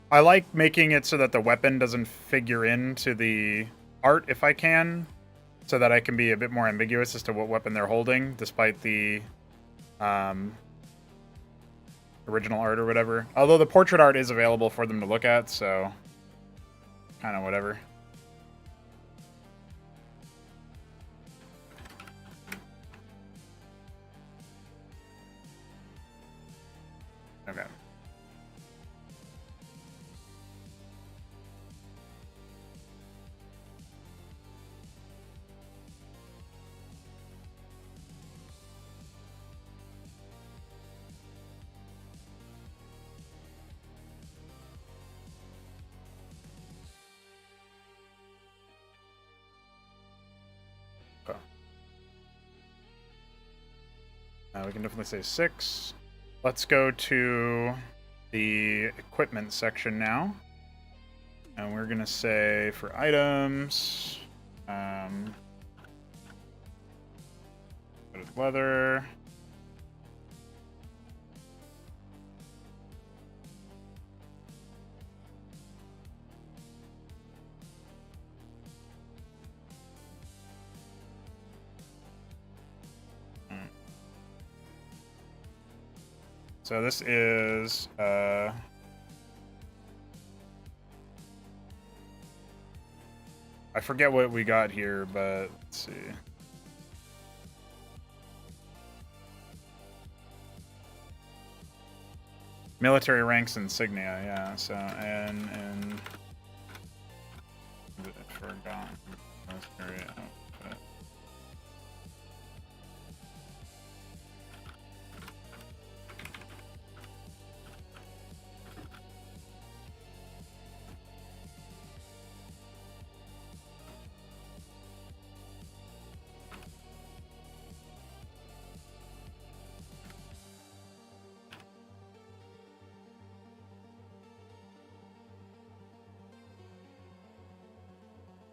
S1: I like making it so that the weapon doesn't figure into the art if I can, so that I can be a bit more ambiguous as to what weapon they're holding, despite the original art or whatever. Although the portrait art is available for them to look at, so kind of whatever. Okay. We can definitely say 6. Let's go to the equipment section now. And we're going to say for items, leather. So this is I forget what we got here, but let's see. Military ranks insignia, yeah. So and forgotten military outfit.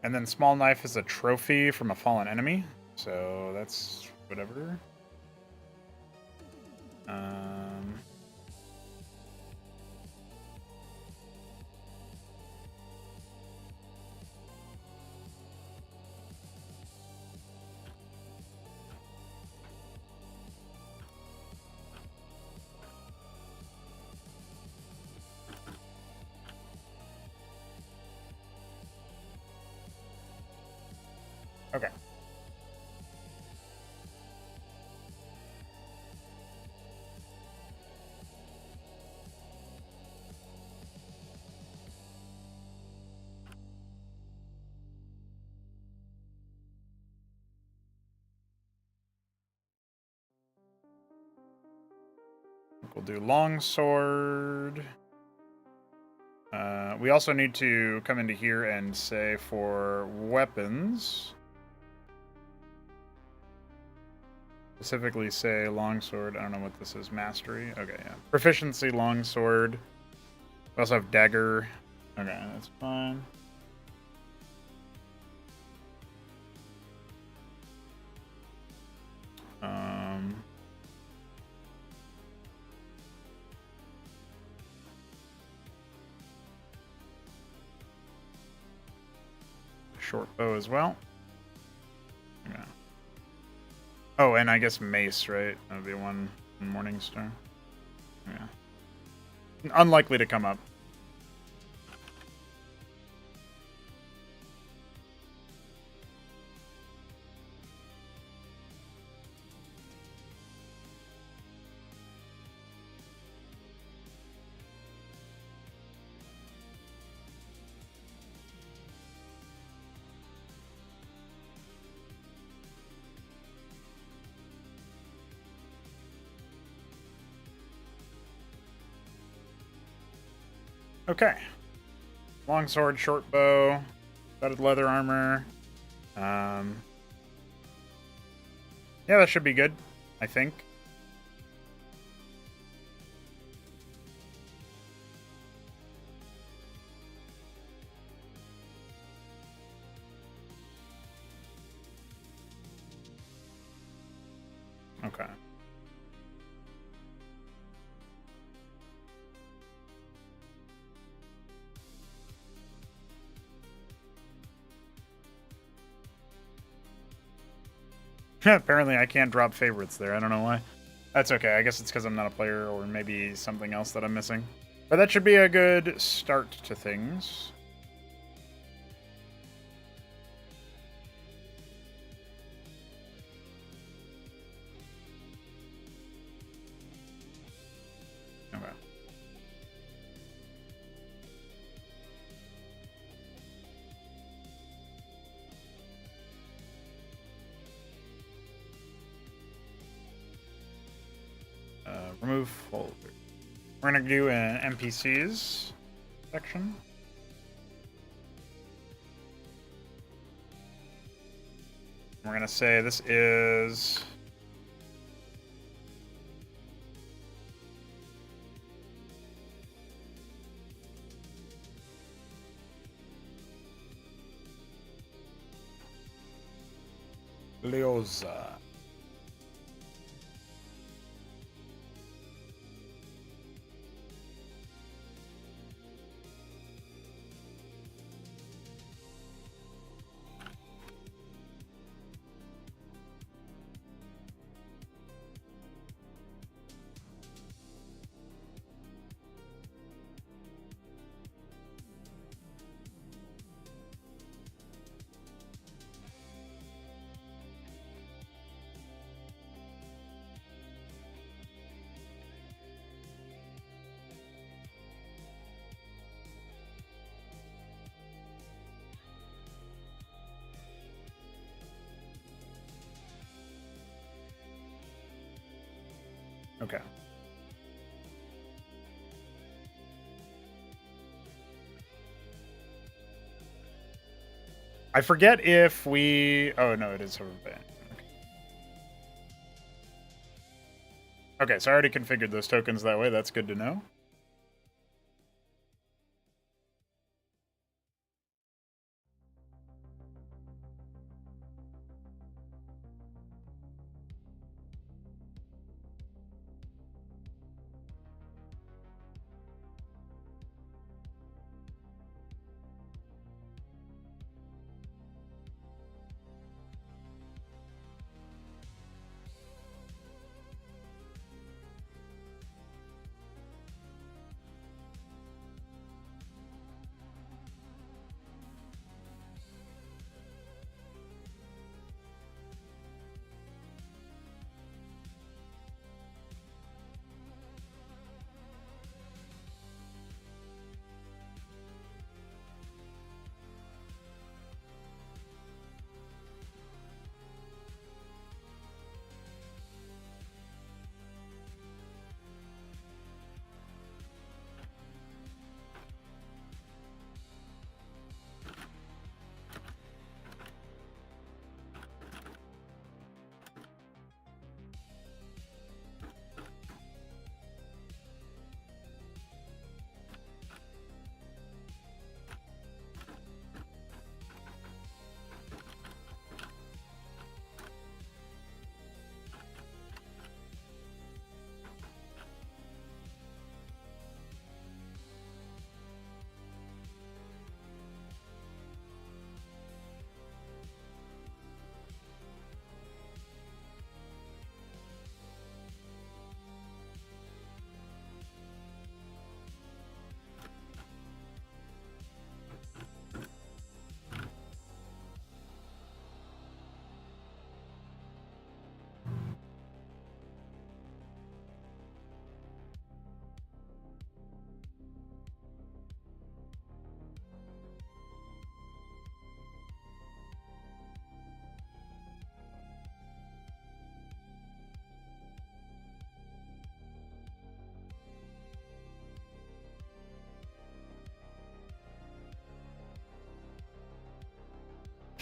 S1: And then small knife is a trophy from a fallen enemy, so that's whatever. Okay. We'll do longsword. We also need to come into here and say for weapons, specifically say longsword. I don't know what this is. Mastery. Okay, yeah. Proficiency longsword. We also have dagger. Okay, that's fine. Short bow as well. Yeah. Oh, and I guess mace, right? That would be one Morningstar. Yeah. Unlikely to come up. Okay. Longsword, short bow, studded leather armor. Yeah, that should be good, I think. Okay. Apparently I can't drop favorites there. I don't know why. That's okay. I guess it's because I'm not a player or maybe something else that I'm missing. But that should be a good start to things. Okay. Remove folder. We're going to do an NPCs section. We're going to say this is Leoza. Okay. I forget if we... Oh, no, it is over ban. Okay, so I already configured those tokens that way. That's good to know.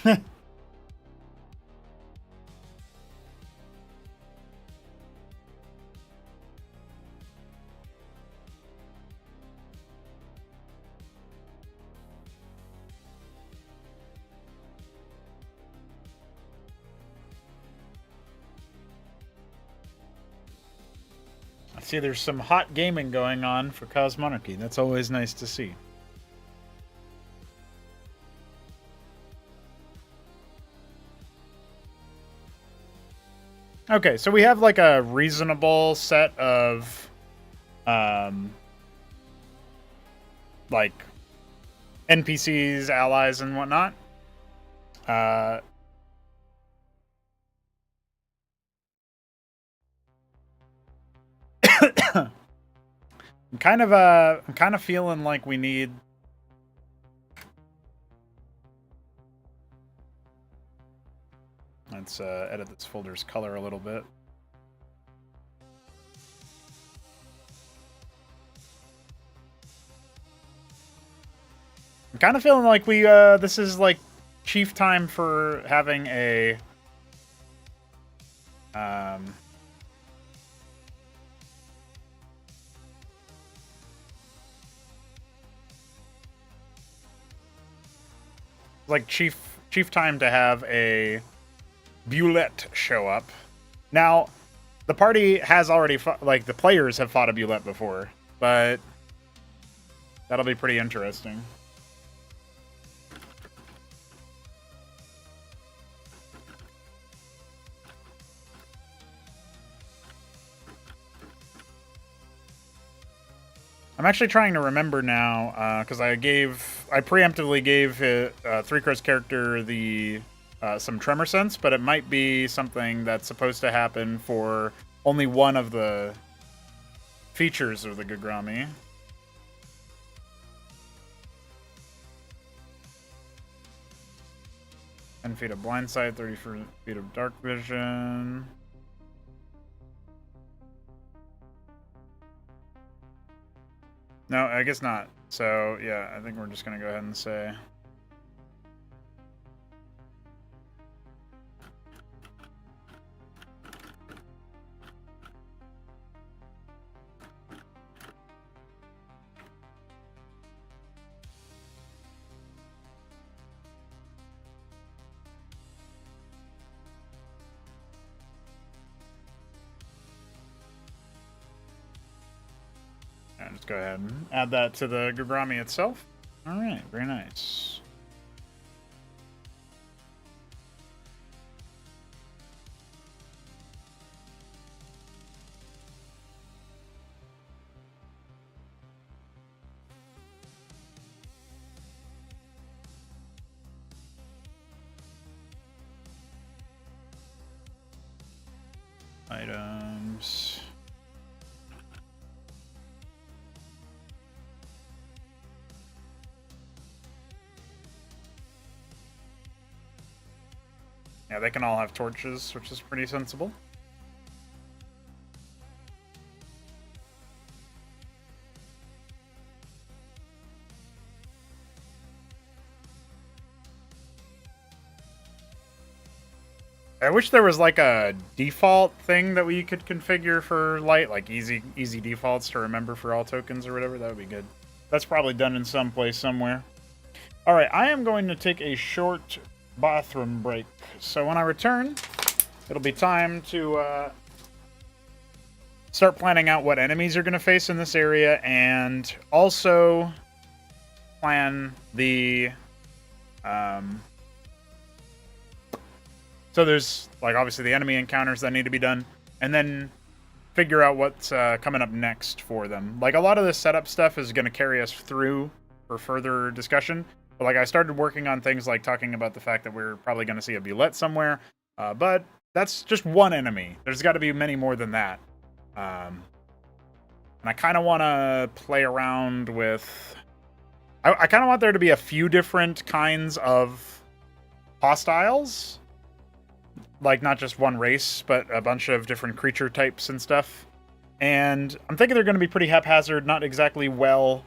S1: I see there's some hot gaming going on for Cosmonarchy. That's always nice to see. Okay, so we have like a reasonable set of like NPCs, allies, and whatnot. I'm kind of feeling like we need. Let's edit this folder's color a little bit. I'm kind of feeling like we this is like chief time for having a like chief time to have a Bulette show up. Now, the party has already like the players have fought a Bulette before, but that'll be pretty interesting. I'm actually trying to remember now, because I preemptively gave 3Crow's character the some tremor sense, but it might be something that's supposed to happen for only one of the features of the Gagrami. 10 feet of blind sight, 30 feet of dark vision. No, I guess not. So, yeah, I think we're just going to go ahead and say... Let's go ahead and add that to the Gagrami itself. All right, very nice. Items. Yeah, they can all have torches, which is pretty sensible. I wish there was like a default thing that we could configure for light, like easy defaults to remember for all tokens or whatever. That would be good. That's probably done in some place somewhere. All right, I am going to take a short bathroom break. So when I return, it'll be time to start planning out what enemies you're going to face in this area, and also plan the so there's like obviously the enemy encounters that need to be done, and then figure out what's coming up next for them. Like a lot of the setup stuff is going to carry us through for further discussion. But like I started working on things like talking about the fact that we're probably going to see a Bulette somewhere, but that's just one enemy. There's got to be many more than that. And I kind of want to play around with... I kind of want there to be a few different kinds of hostiles. Like, not just one race, but a bunch of different creature types and stuff. And I'm thinking they're going to be pretty haphazard, not exactly well...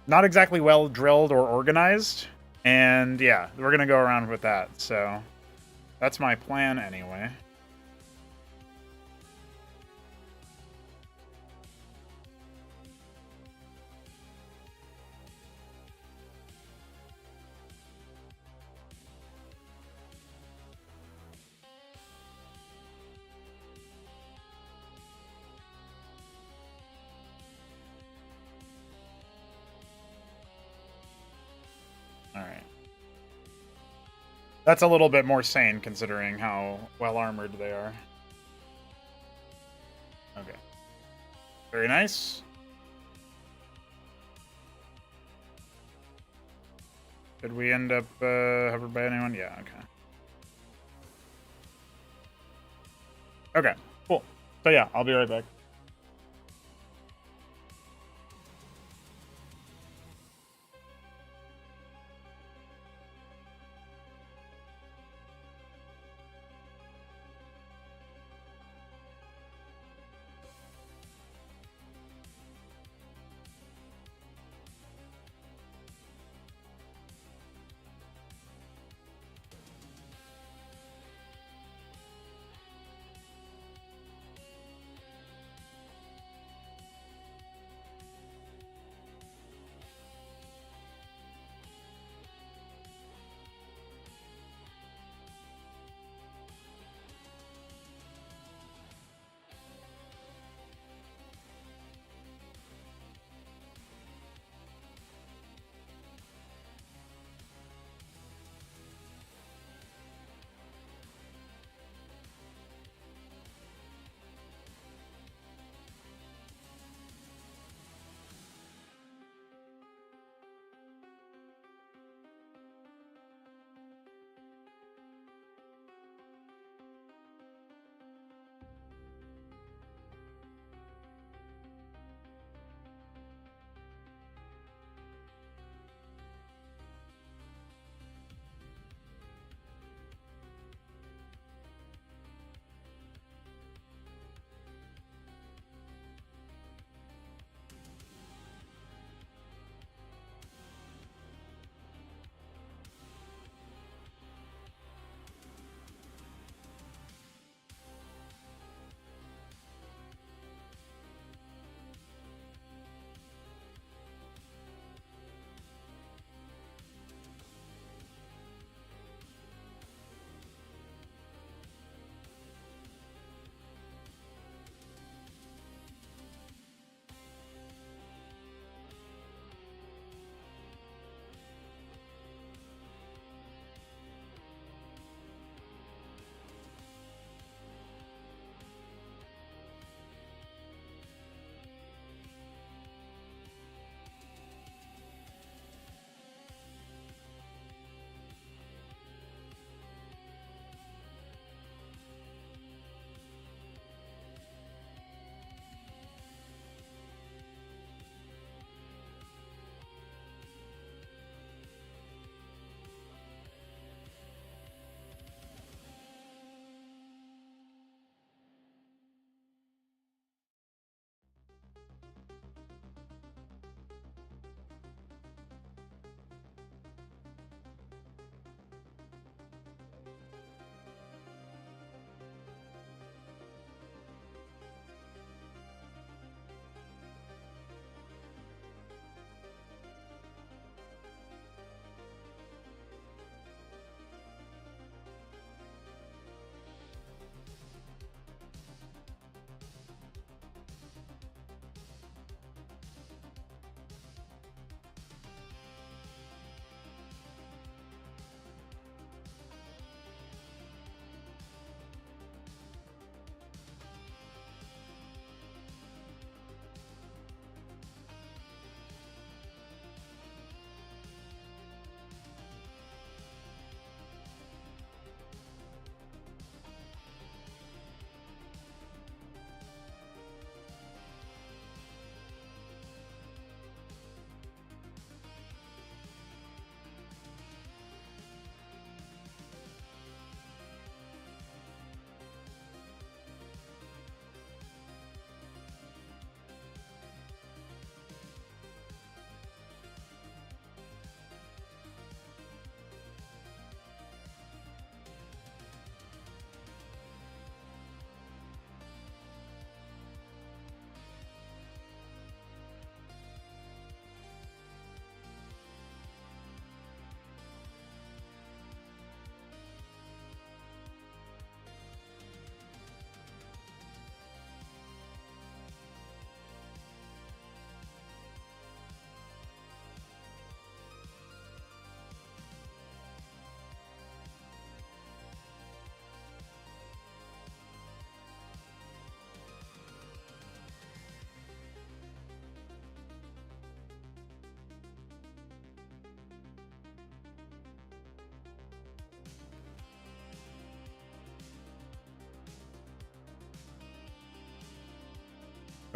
S1: not exactly well drilled or organized. And yeah, we're gonna go around with that. So that's my plan anyway. All right. That's a little bit more sane considering how well armored they are. Okay. Very nice. Did we end up hovered by anyone? Yeah, okay. Okay, cool. So yeah, I'll be right back.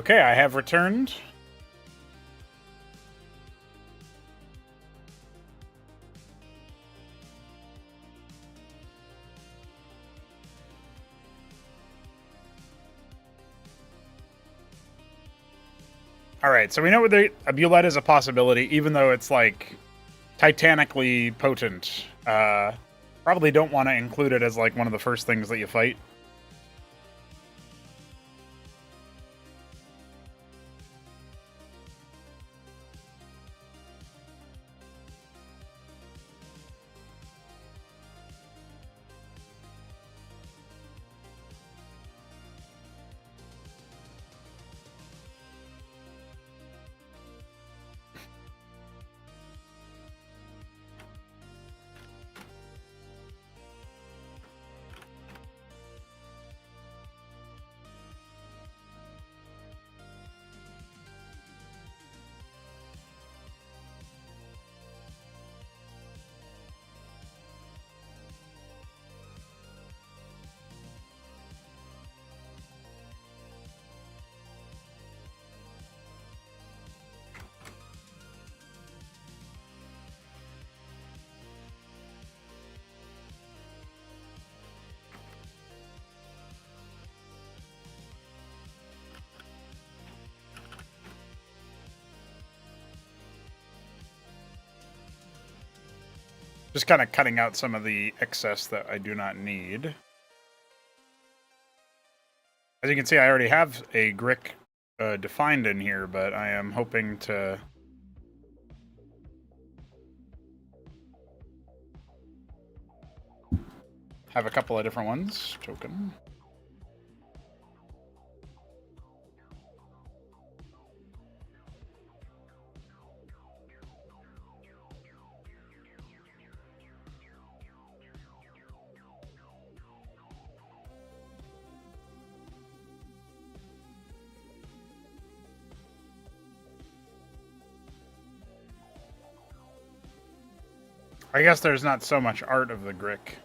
S1: Okay, I have returned. Alright, so we know the Amulet is a possibility, even though it's, like, titanically potent. Probably don't want to include it as, like, one of the first things that you fight. Just kind of cutting out some of the excess that I do not need. As you can see, I already have a Grick defined in here, but I am hoping to... have a couple of different ones. Token. I guess there's not so much art of the Grick.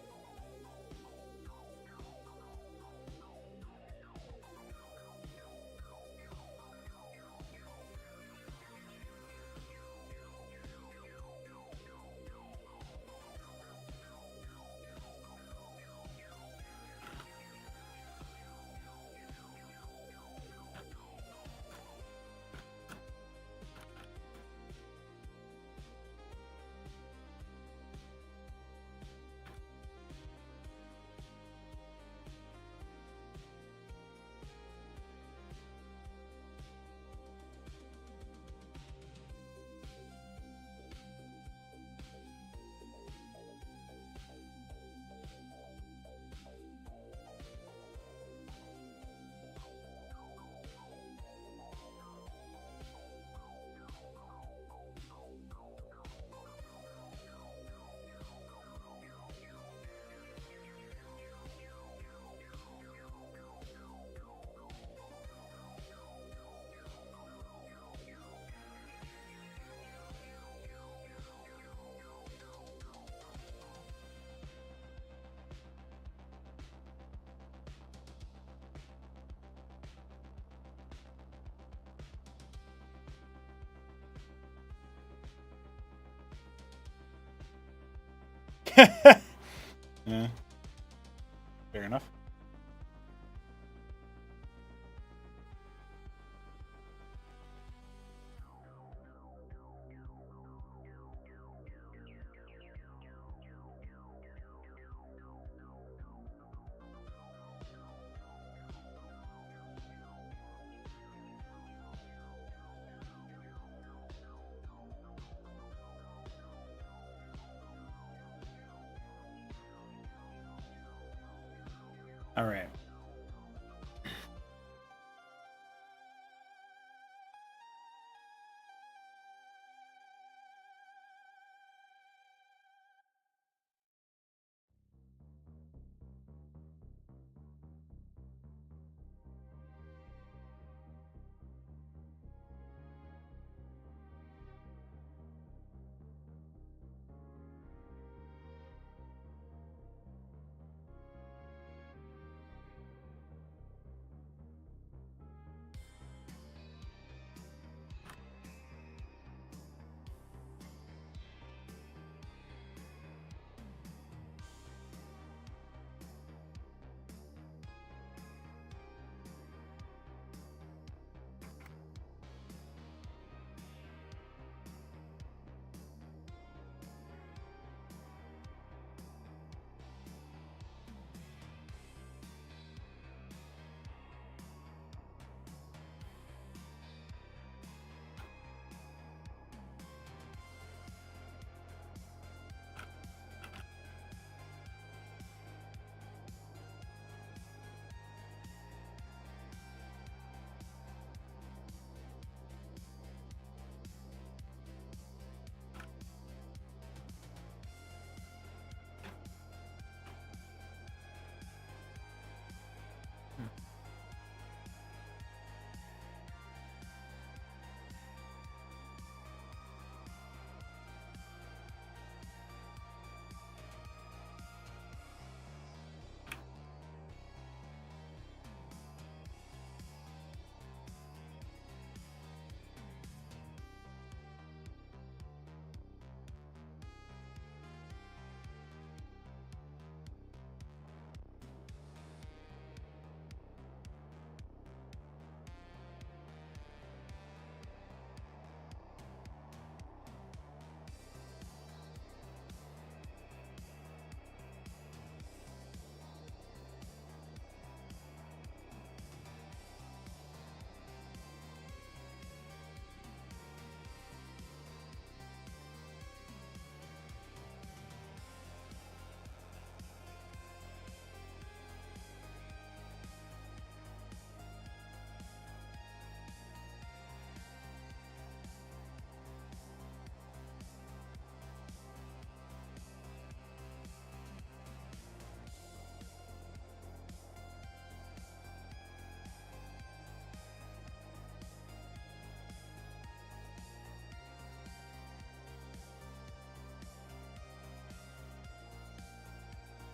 S1: Yeah. Fair enough. All right.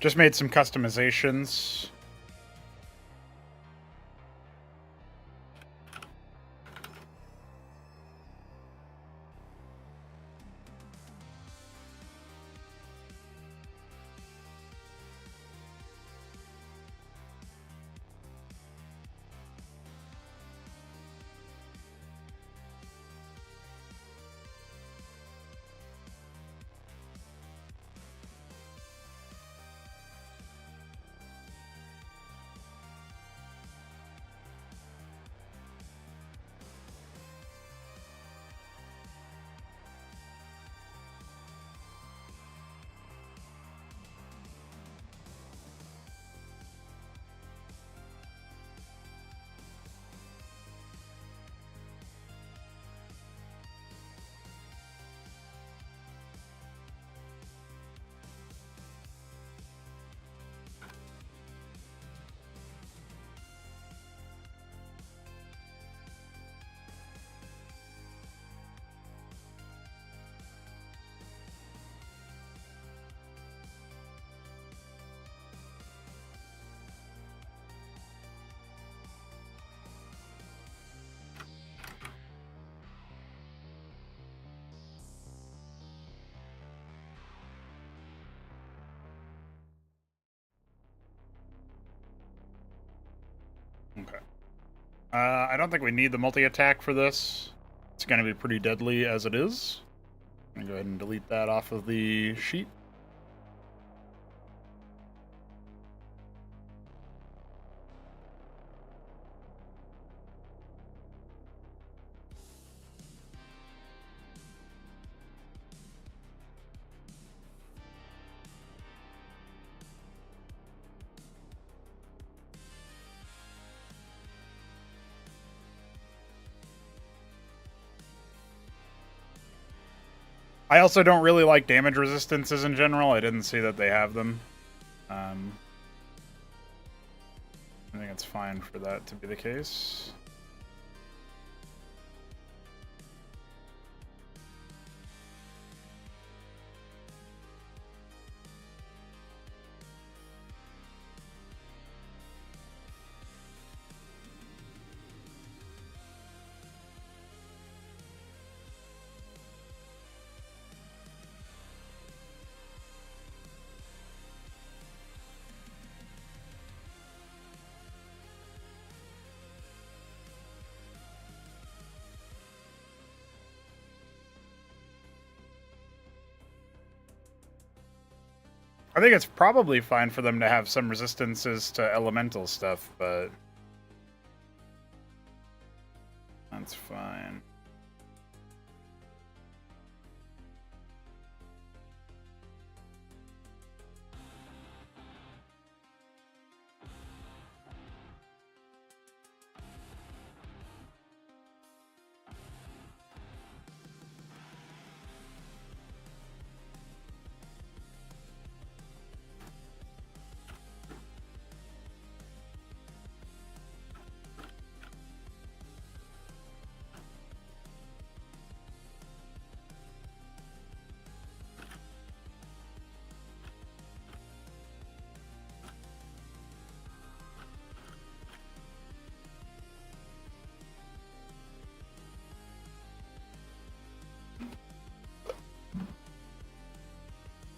S1: Just made some customizations. Okay. I don't think we need the multi-attack for this. It's going to be pretty deadly as it is. I'm going to go ahead and delete that off of the sheet. I also don't really like damage resistances in general. I didn't see that they have them. I think it's fine for that to be the case. I think it's probably fine for them to have some resistances to elemental stuff, but that's fine.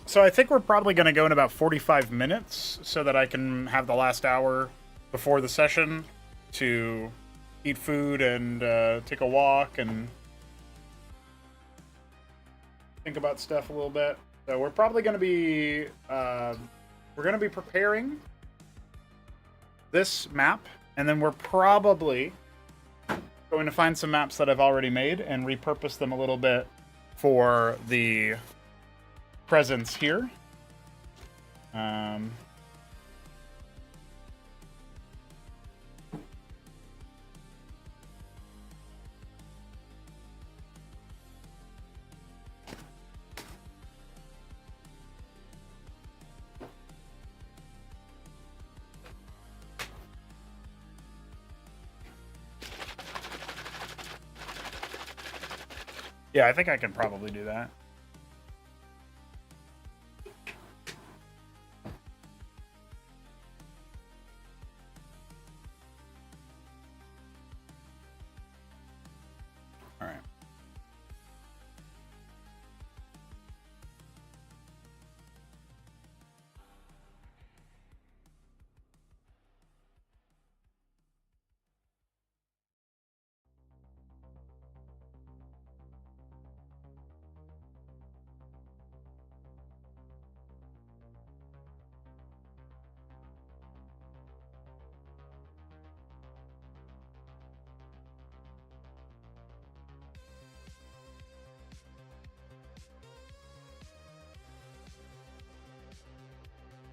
S1: So I think we're probably going to go in about 45 minutes so that I can have the last hour before the session to eat food and take a walk and think about stuff a little bit. So we're probably going to be preparing this map, and then we're probably going to find some maps that I've already made and repurpose them a little bit for the presence here. Yeah, I think I can probably do that.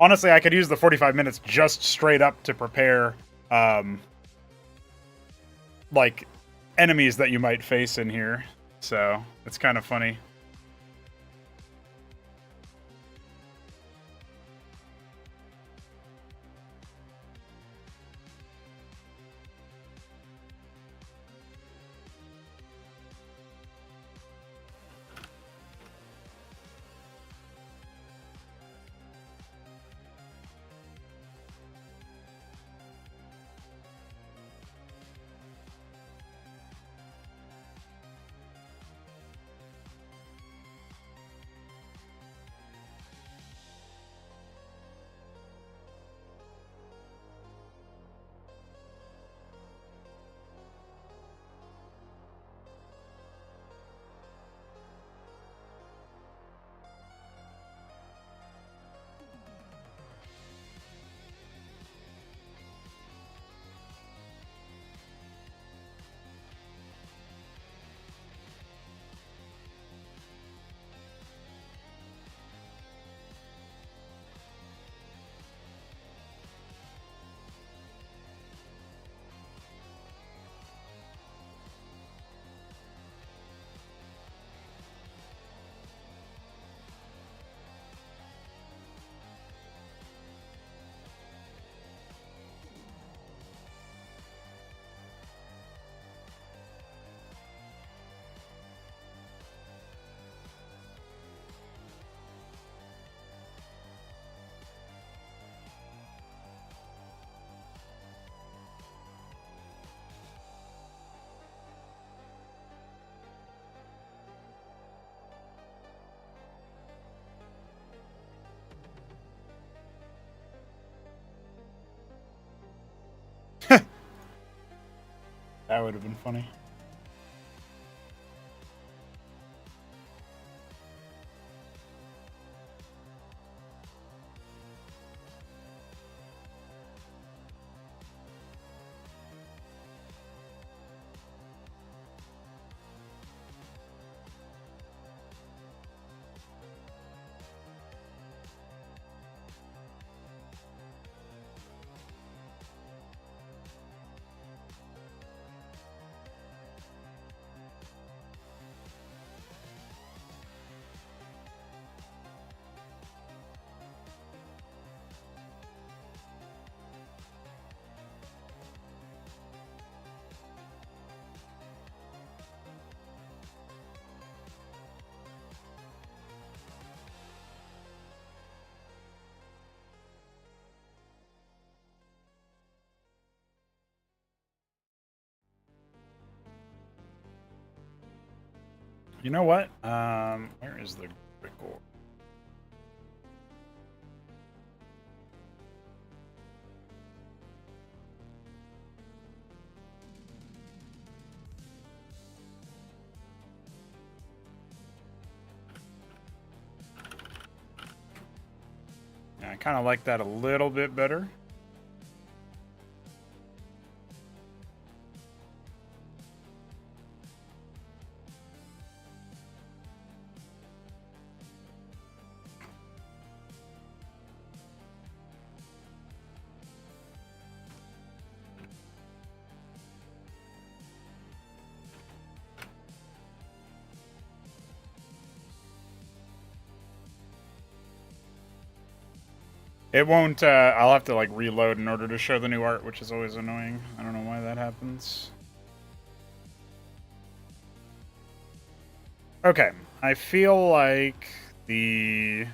S1: Honestly, I could use the 45 minutes just straight up to prepare, like, enemies that you might face in here. So, it's kind of funny. That would have been funny. You know what? Where is the record? Yeah, I kind of like that a little bit better. It won't, I'll have to like reload in order to show the new art, which is always annoying. I don't know why that happens. Okay, I feel like the...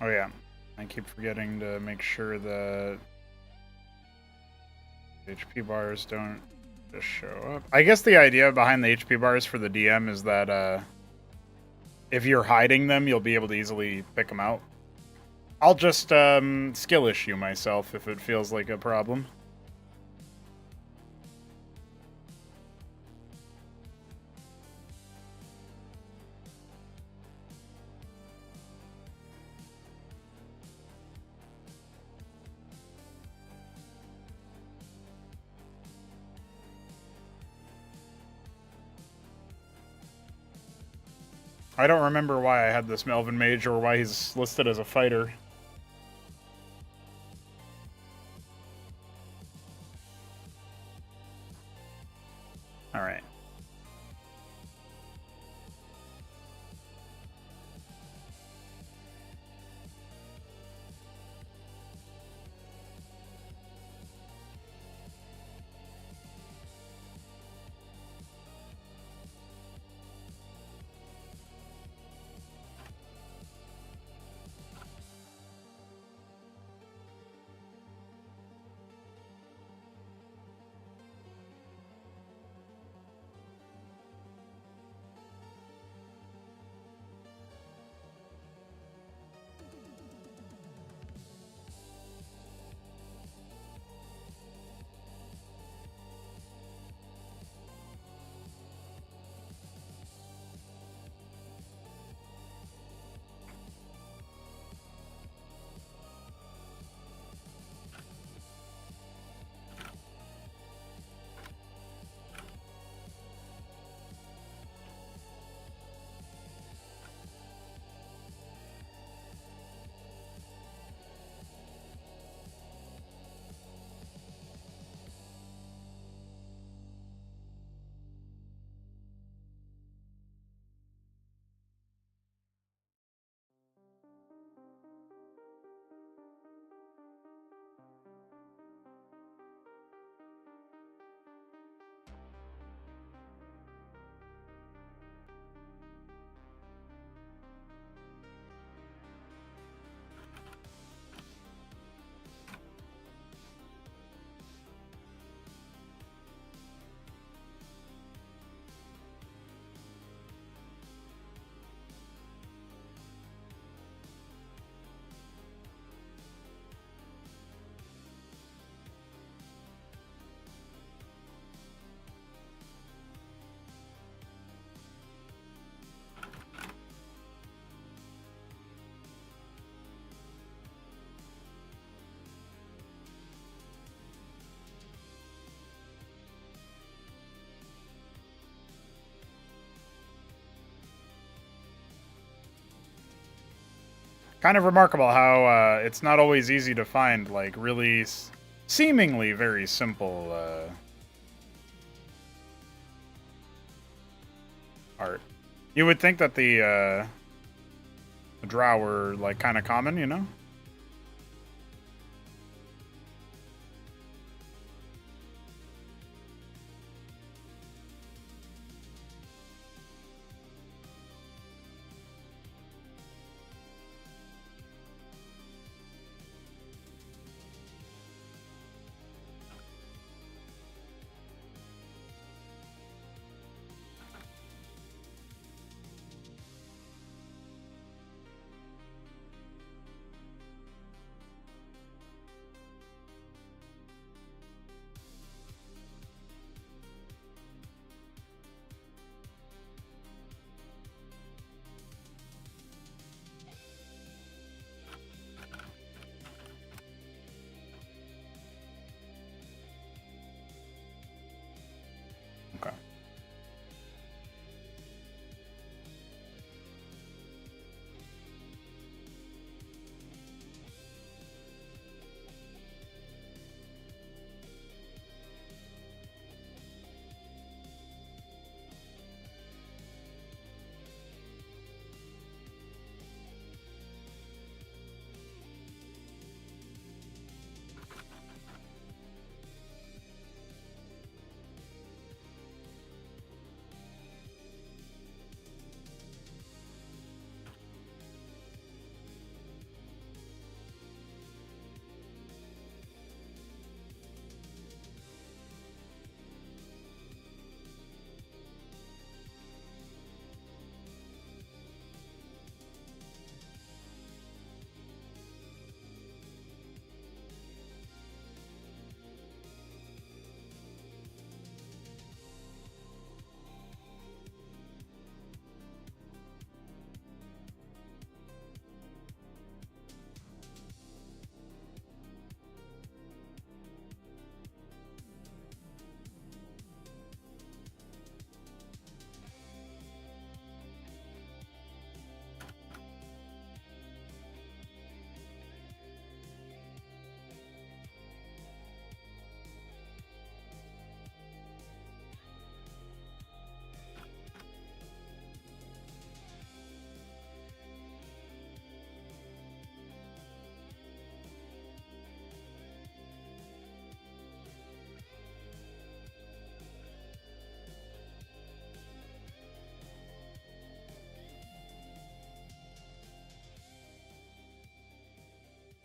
S1: Oh yeah, I keep forgetting to make sure that HP bars don't just show up. I guess the idea behind the HP bars for the DM is that if you're hiding them, you'll be able to easily pick them out. I'll just skill issue myself if it feels like a problem. I don't remember why I had this Melvin Mage or why he's listed as a fighter. Alright. Kind of remarkable how it's not always easy to find, like, really seemingly very simple art. You would think that the drow were, like, kind of common, you know?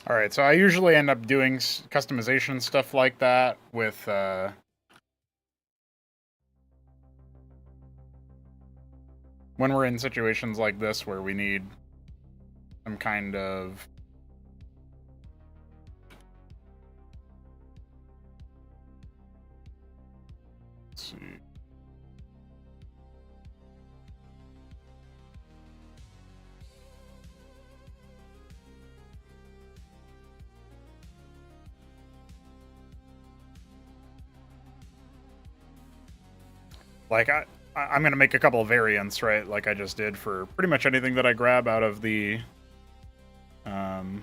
S1: All right, so I usually end up doing customization stuff like that with when we're in situations like this where we need some kind of let's see. Like I'm gonna make a couple of variants, right? Like I just did for pretty much anything that I grab um,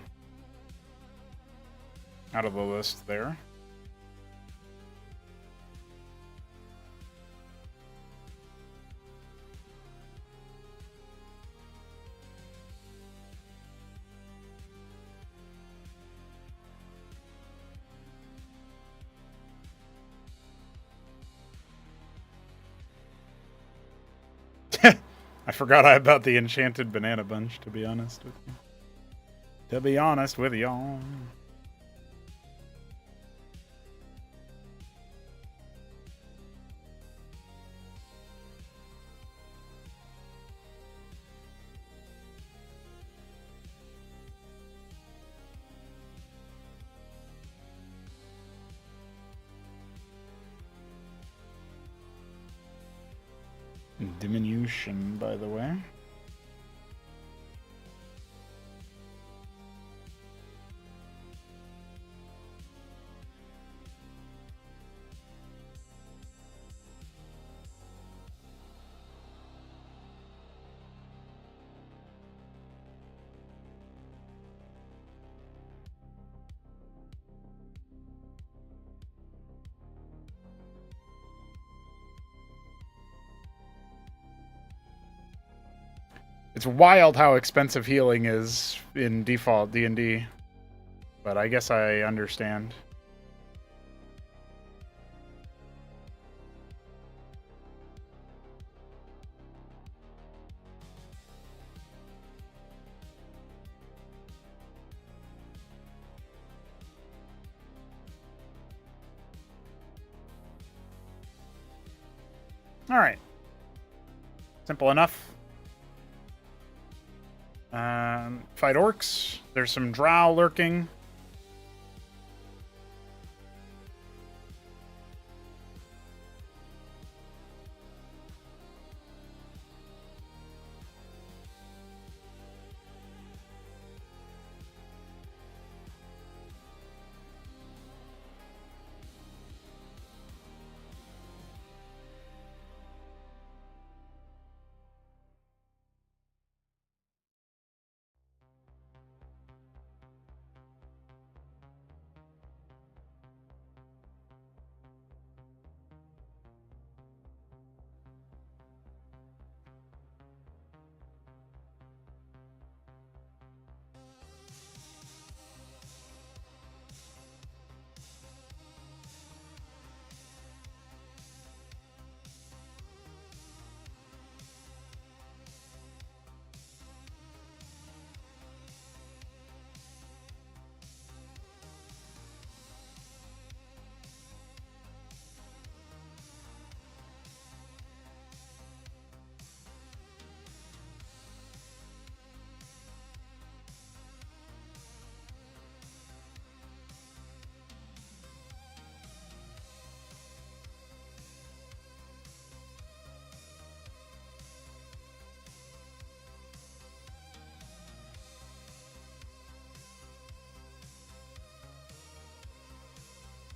S1: out of the list there. I forgot about the enchanted banana bunch, to be honest with you. To be honest with y'all. Diminution, by the way. It's wild how expensive healing is in default D&D, but I guess I understand. All right. Simple enough. Fight orcs. There's some drow lurking.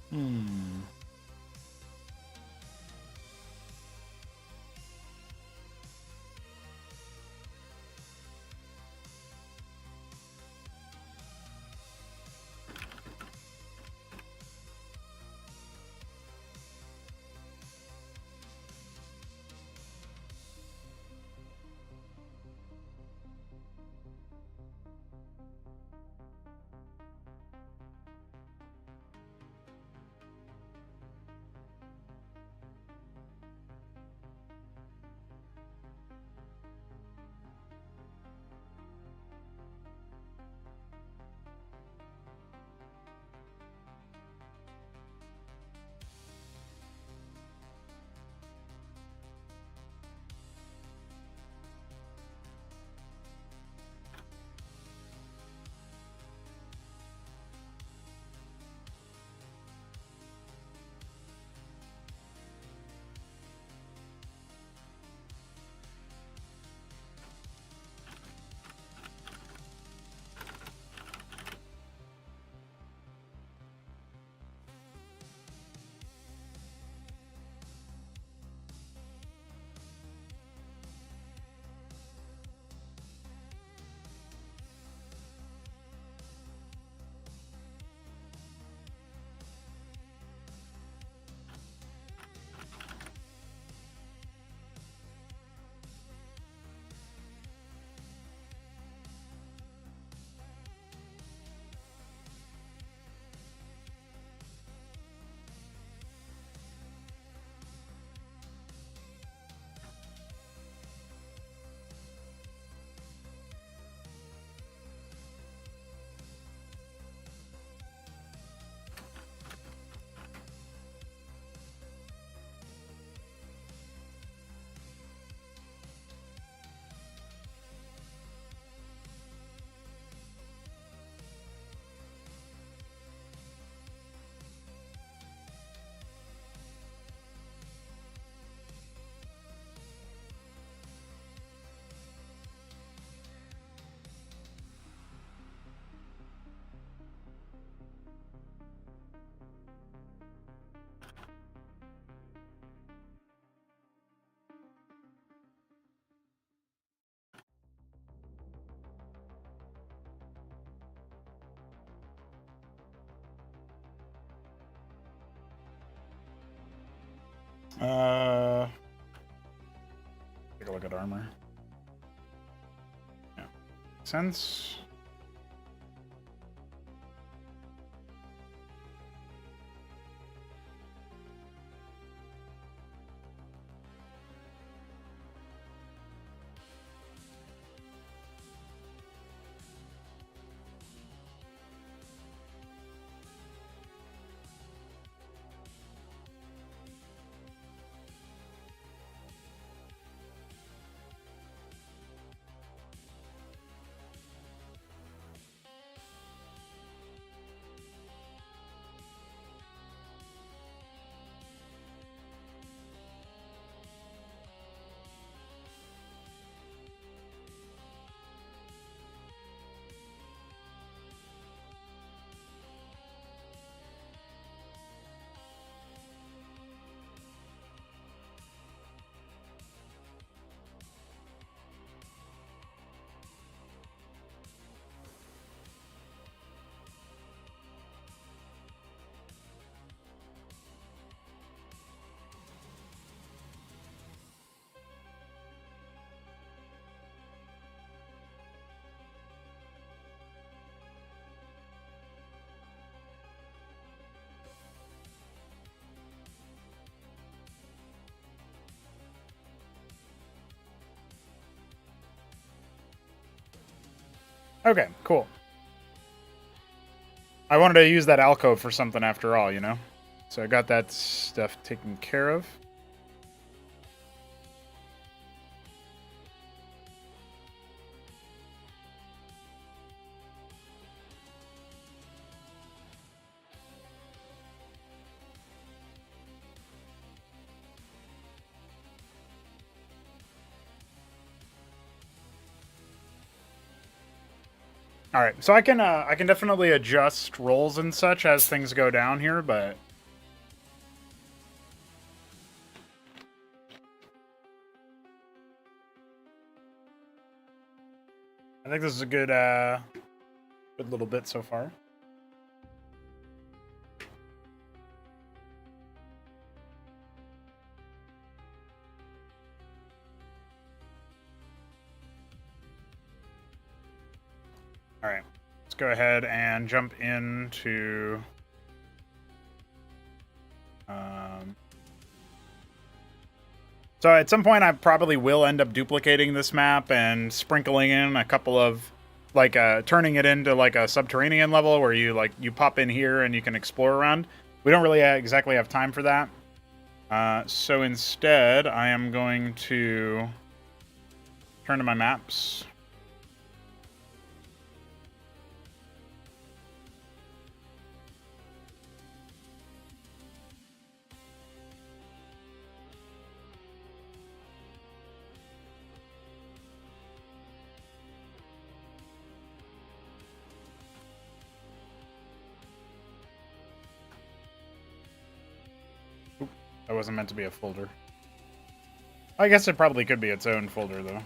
S1: Hmm. Take a look at armor. Yeah. Sense. Okay, cool. I wanted to use that alcove for something after all, you know? So I got that stuff taken care of. All right, so I can definitely adjust rolls and such as things go down here, but I think this is a good good little bit so far. All right, let's go ahead and jump into so at some point I probably will end up duplicating this map and sprinkling in a couple of like turning it into like a subterranean level where you pop in here and you can explore around. We don't really exactly have time for that. So instead I am going to turn to my maps. That wasn't meant to be a folder. I guess it probably could be its own folder, though.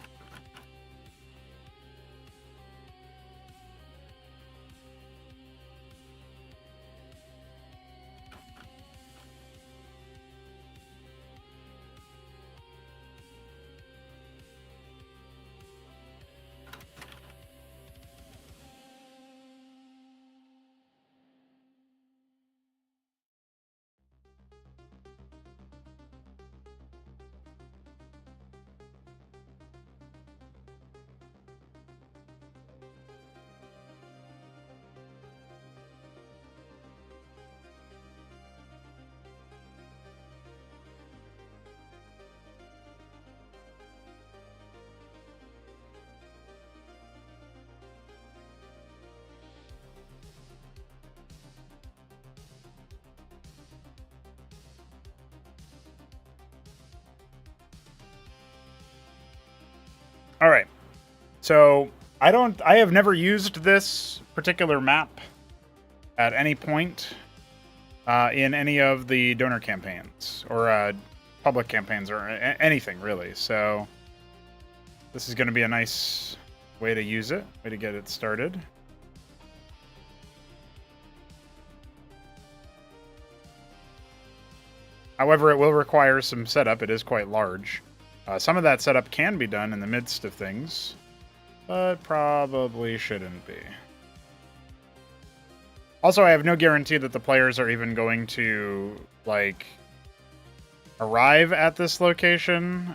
S1: All right. So I have never used this particular map at any point in any of the donor campaigns or public campaigns or anything really. So this is going to be a nice way to use it, way to get it started. However, it will require some setup. It is quite large. Some of that setup can be done in the midst of things, but probably shouldn't be. Also, I have no guarantee that the players are even going to, like, arrive at this location.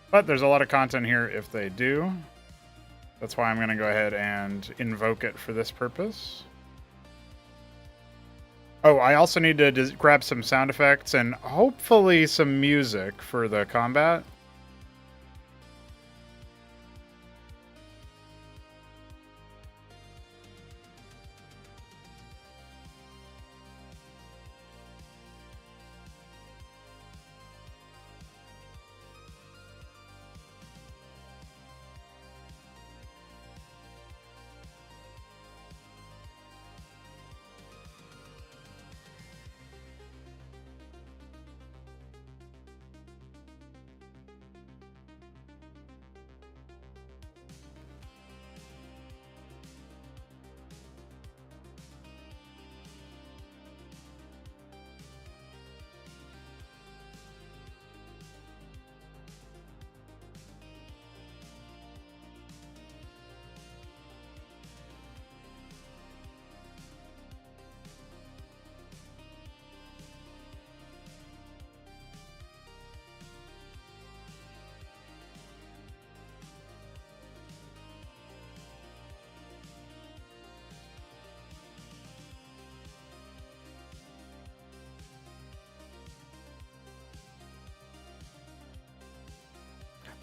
S1: But there's a lot of content here if they do. That's why I'm going to go ahead and invoke it for this purpose. Oh, I also need to grab some sound effects and hopefully some music for the combat.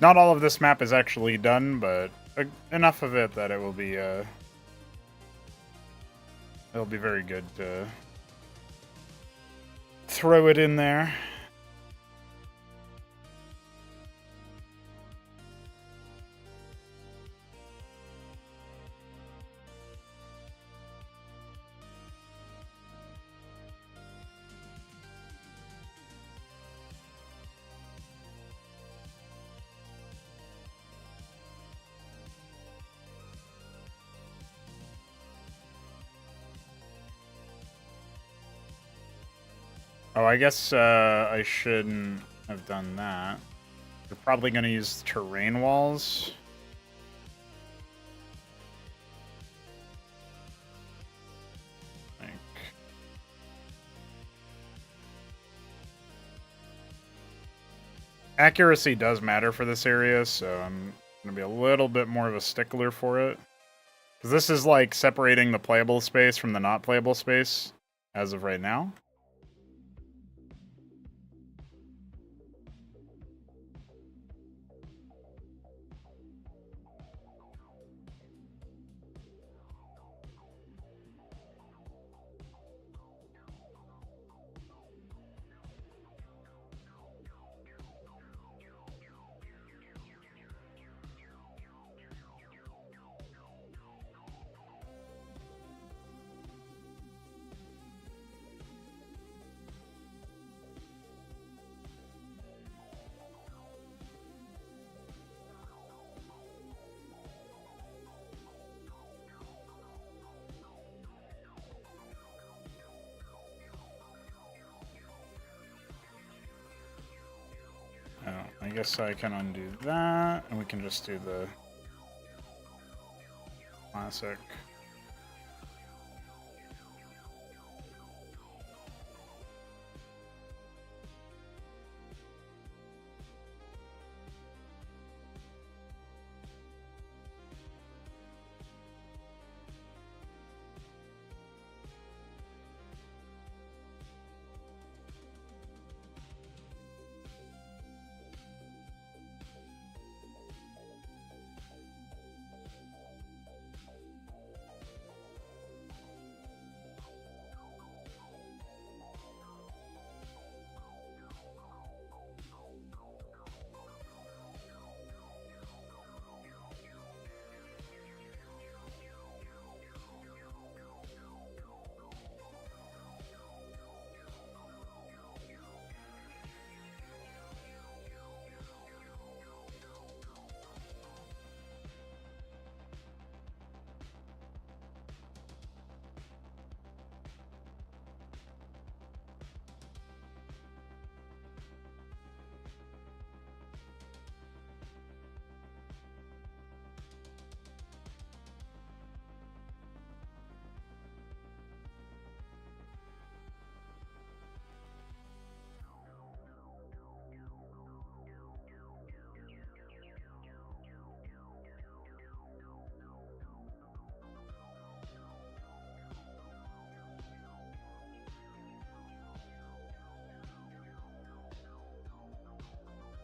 S1: Not all of this map is actually done, but enough of it that it will be it'll be very good to throw it in there. Oh, I guess I shouldn't have done that. We're probably going to use terrain walls. Accuracy does matter for this area, so I'm going to be a little bit more of a stickler for it. Because this is like separating the playable space from the not playable space as of right now. I guess I can undo that, and we can just do the classic.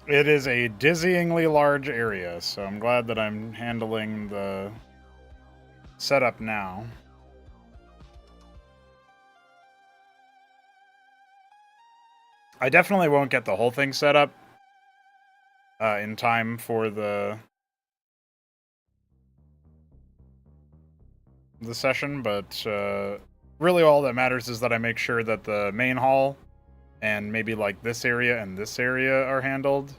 S1: It is a dizzyingly large area, so I'm glad that I'm handling the setup now. I definitely won't get the whole thing set up in time for the session, but really all that matters is that I make sure that the main hall and maybe like this area and this area are handled.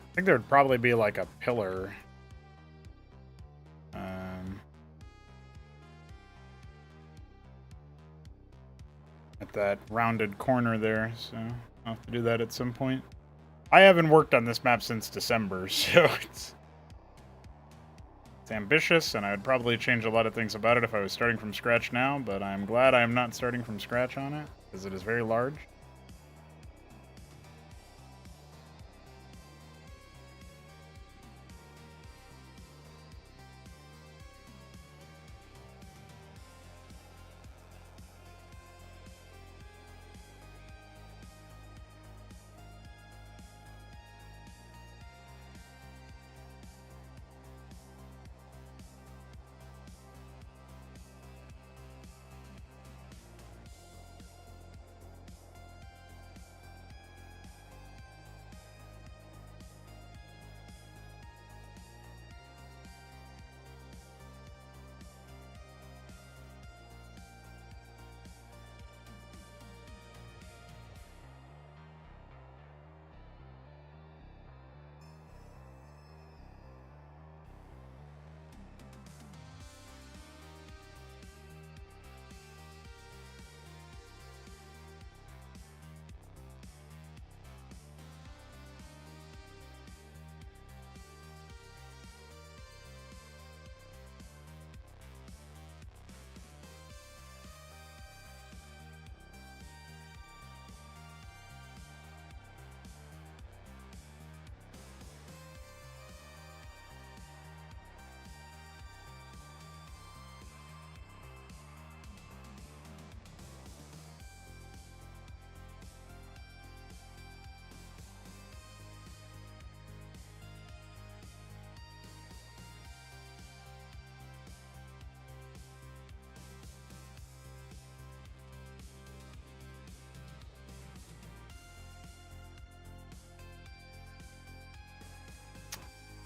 S1: I think there'd probably be like a pillar. At that rounded corner there, so I'll have to do that at some point. I haven't worked on this map since December, so it's ambitious, and I would probably change a lot of things about it if I was starting from scratch now, but I'm glad I'm not starting from scratch on it, because it is very large.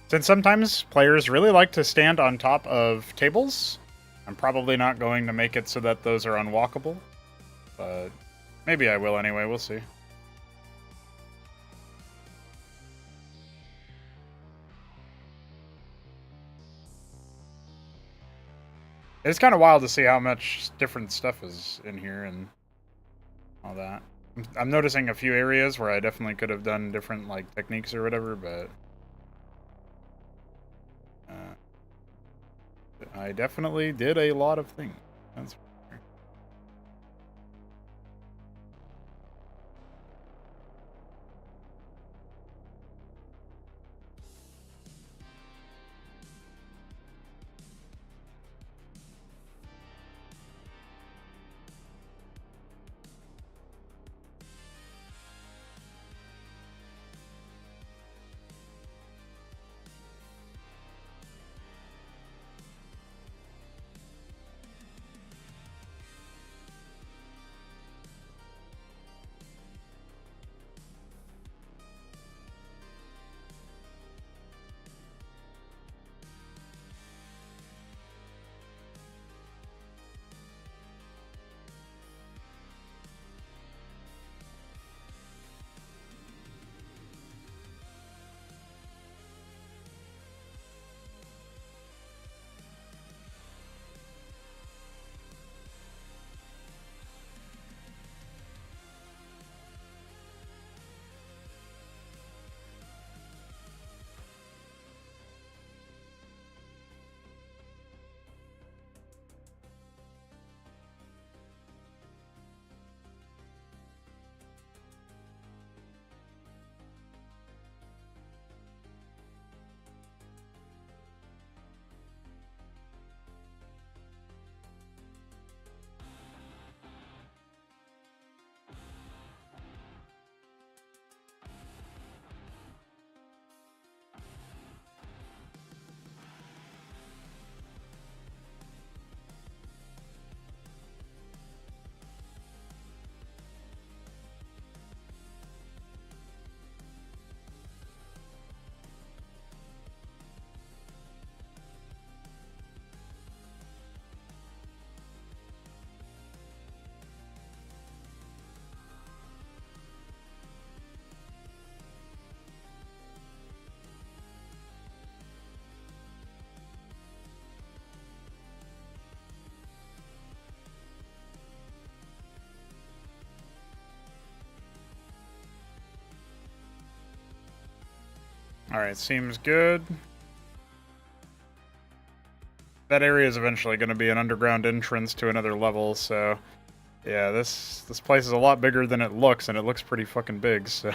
S1: Since sometimes players really like to stand on top of tables, I'm probably not going to make it so that those are unwalkable, but maybe I will anyway, we'll see. It's kind of wild to see how much different stuff is in here and all that. I'm noticing a few areas where I definitely could have done different like techniques or whatever, but I definitely did a lot of things. That's Alright, seems good. That area is eventually going to be an underground entrance to another level, so... Yeah, this place is a lot bigger than it looks, and it looks pretty fucking big, so...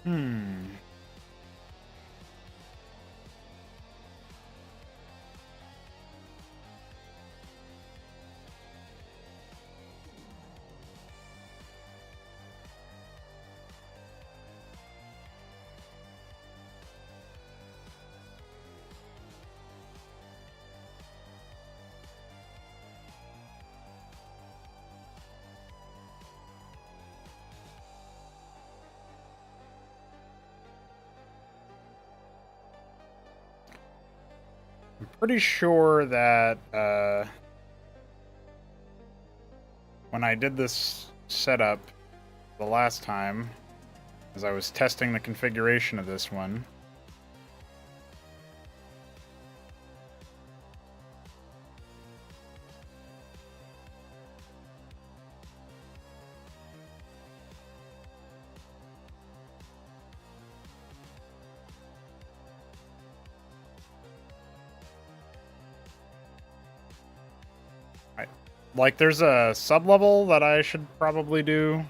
S1: Hmm... I'm pretty sure that, when I did this setup the last time, as I was testing the configuration of this one... Like, there's a sub-level that I should probably do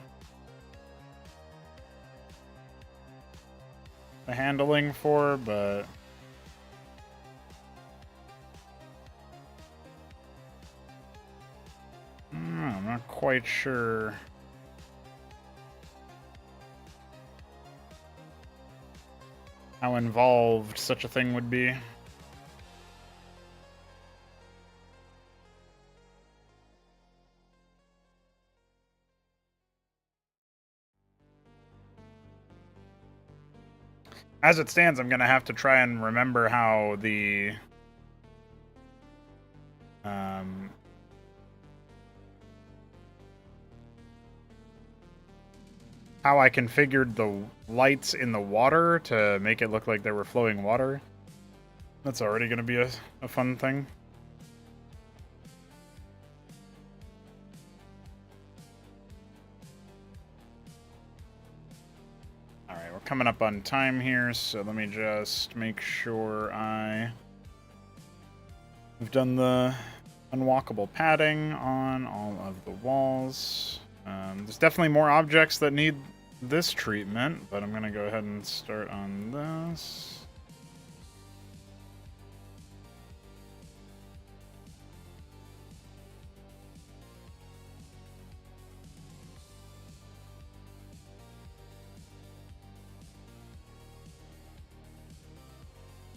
S1: the handling for, but... I'm not quite sure how involved such a thing would be. As it stands, I'm gonna have to try and remember how the... how I configured the lights in the water to make it look like they were flowing water. That's already going to be a fun thing. Alright, we're coming up on time here, so let me just make sure I've done the unwalkable padding on all of the walls. There's definitely more objects that need this treatment, but I'm going to go ahead and start on this.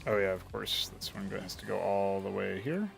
S1: Oh yeah, of course, this one has to go all the way here.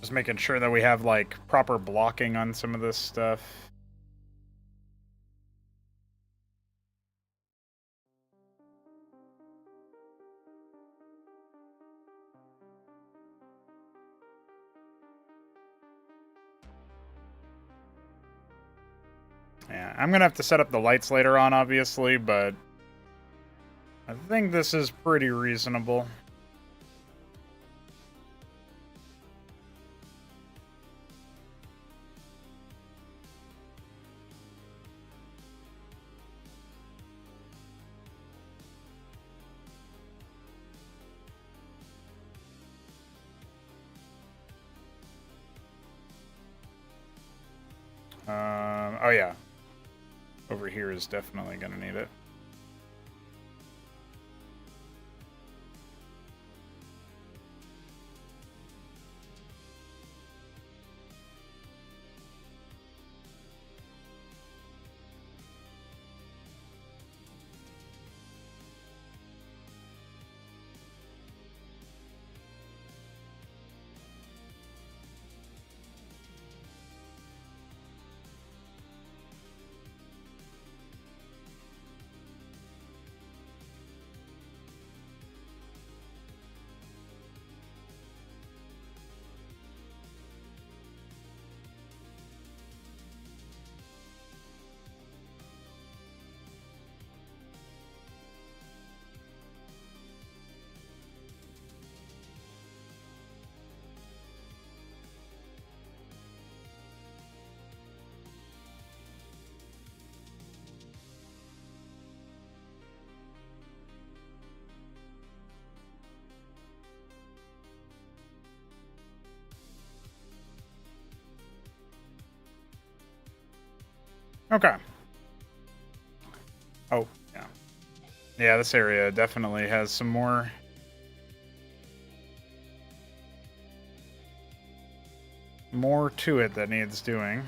S1: Just making sure that we have, like, proper blocking on some of this stuff. Yeah, I'm gonna have to set up the lights later on, obviously, but I think this is pretty reasonable. Oh yeah. Over here is definitely gonna need it. Okay. Oh, yeah. Yeah, this area definitely has some more to it that needs doing.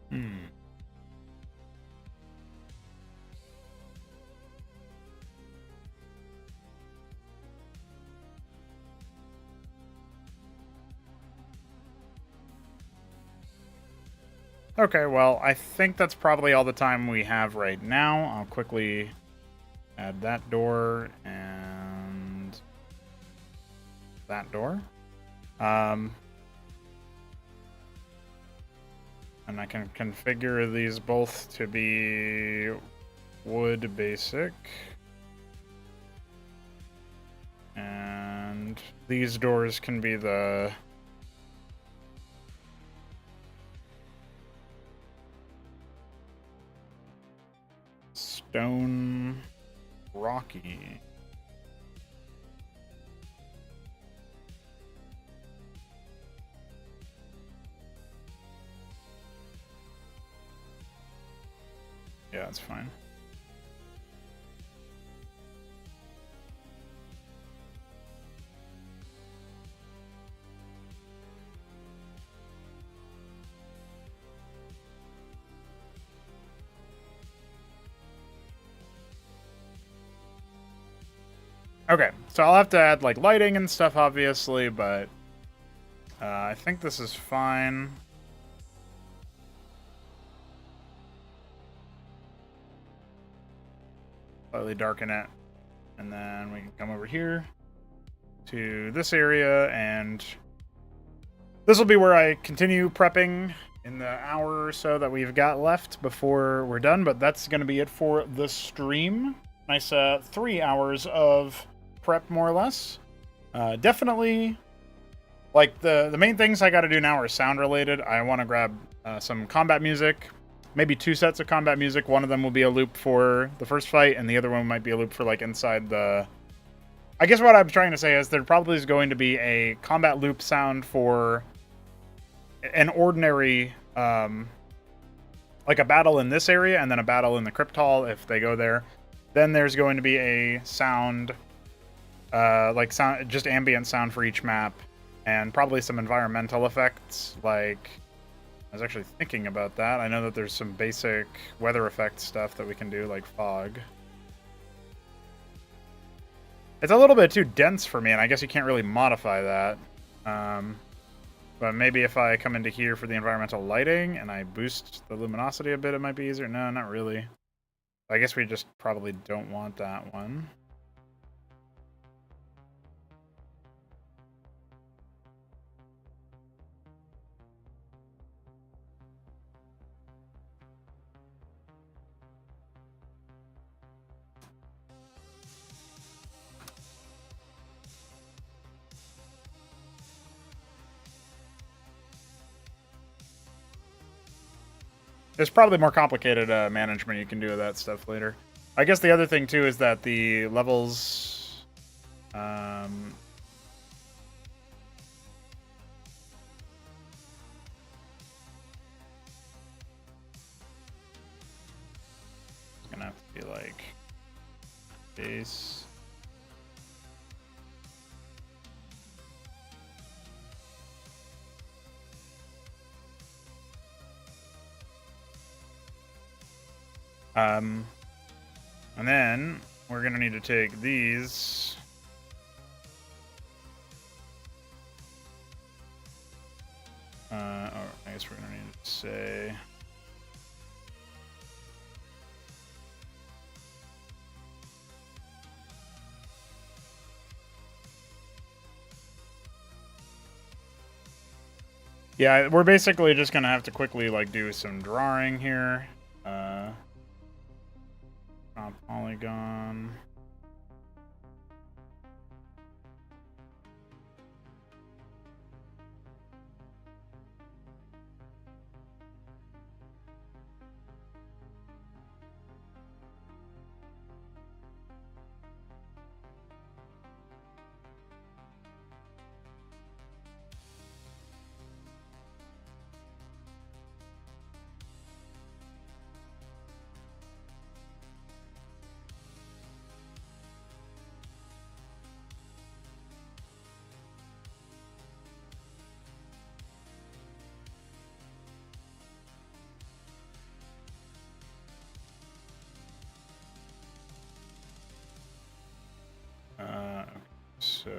S1: Hmm. Okay, well, I think that's probably all the time we have right now. I'll quickly add that door and that door. And I can configure these both to be wood basic. And these doors can be the stone rocky. Yeah, that's fine. Okay, so I'll have to add like lighting and stuff, obviously, but I think this is fine. Slightly darken it, and then we can come over here to this area, and this will be where I continue prepping in the hour or so that we've got left before we're done. But that's going to be it for the stream. Nice 3 hours of prep, more or less. Definitely, like, the main things I got to do now are sound related. I want to grab some combat music, maybe 2 sets of combat music. One of them will be a loop for the first fight, and the other one might be a loop for like inside the... I guess what I'm trying to say is there probably is going to be a combat loop sound for an ordinary, like a battle in this area, and then a battle in the Crypt Hall if they go there. Then there's going to be a sound, like sound, just ambient sound for each map, and probably some environmental effects, like I was actually thinking about that. I know that there's some basic weather effect stuff that we can do, like fog. It's a little bit too dense for me, and I guess you can't really modify that. But maybe if I come into here for the environmental lighting and I boost the luminosity a bit, it might be easier. No, not really. I guess we just probably don't want that one. There's probably more complicated management you can do with that stuff later. I guess the other thing too is that the levels, gonna have to be like base. And then we're gonna need to take these. Or I guess we're gonna need to say. Yeah, we're basically just gonna have to quickly like do some drawing here. Polygon. So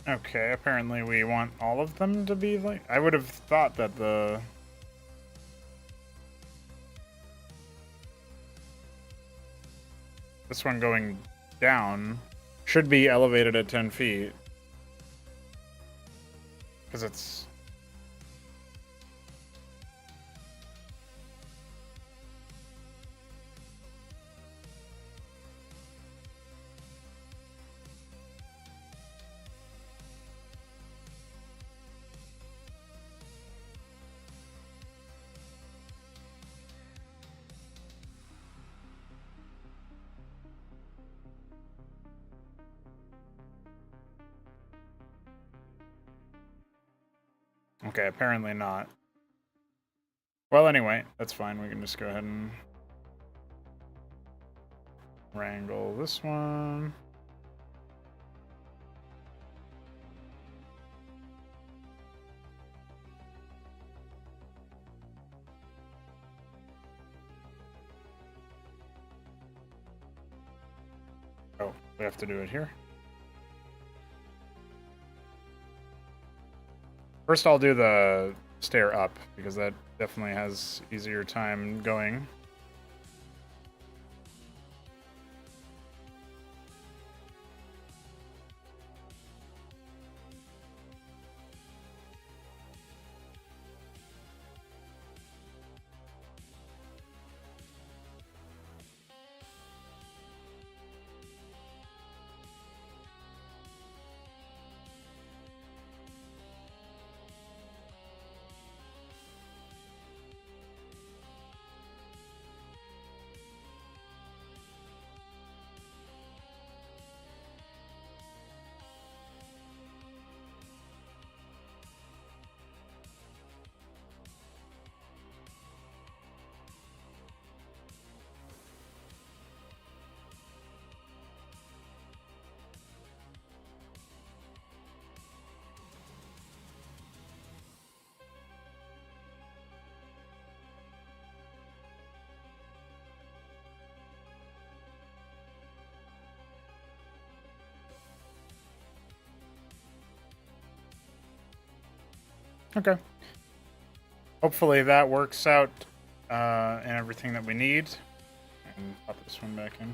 S1: okay, apparently we want all of them to be like... I would have thought that this one going down should be elevated at 10 feet. Because it's... Okay, apparently not. Well, anyway, that's fine. We can just go ahead and wrangle this one. Oh, we have to do it here. First, I'll do the stair up, because that definitely has easier time going. Okay. Hopefully that works out and everything that we need. And pop this one back in.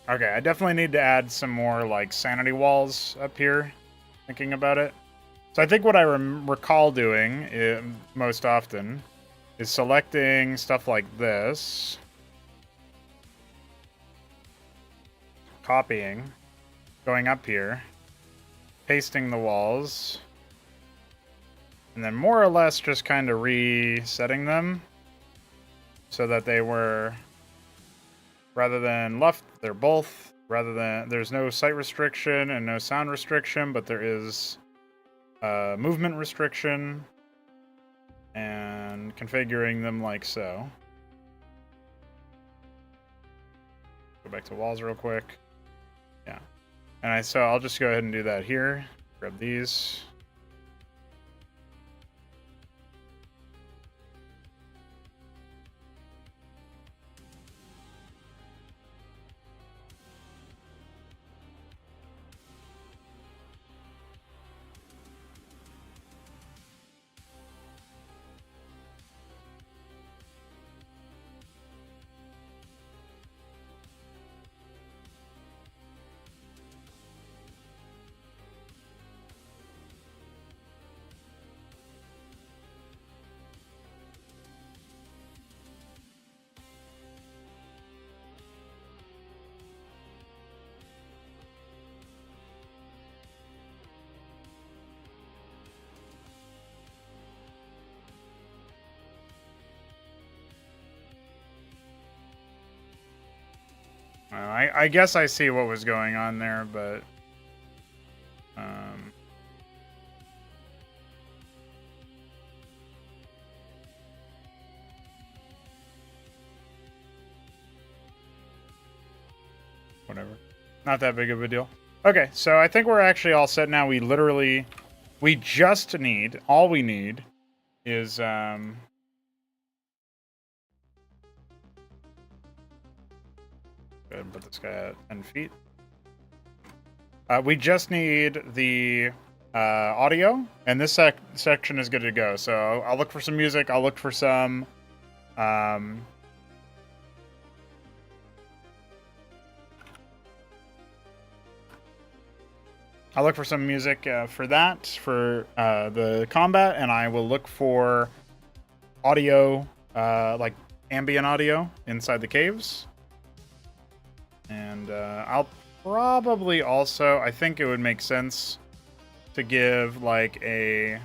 S1: Okay, I definitely need to add some more like sanity walls up here, thinking about it. So I think what I recall doing most often is selecting stuff like this, copying, going up here, pasting the walls, and then more or less just kind of resetting them so that they were, rather than left, they're both. Rather than, there's no sight restriction and no sound restriction, but there is movement restriction, and configuring them like so. Go back to walls real quick. Yeah. And so I'll just go ahead and do that here. Grab these. I guess I see what was going on there, but whatever. Not that big of a deal. Okay, so I think we're actually all set now. We just need, all we need is go ahead and put this guy at 10 feet. We just need the audio, and this section is good to go. So I'll look for some music. I'll look for some music for that, for the combat, and I will look for audio, like ambient audio inside the caves. And I'll probably also, I think it would make sense to give like a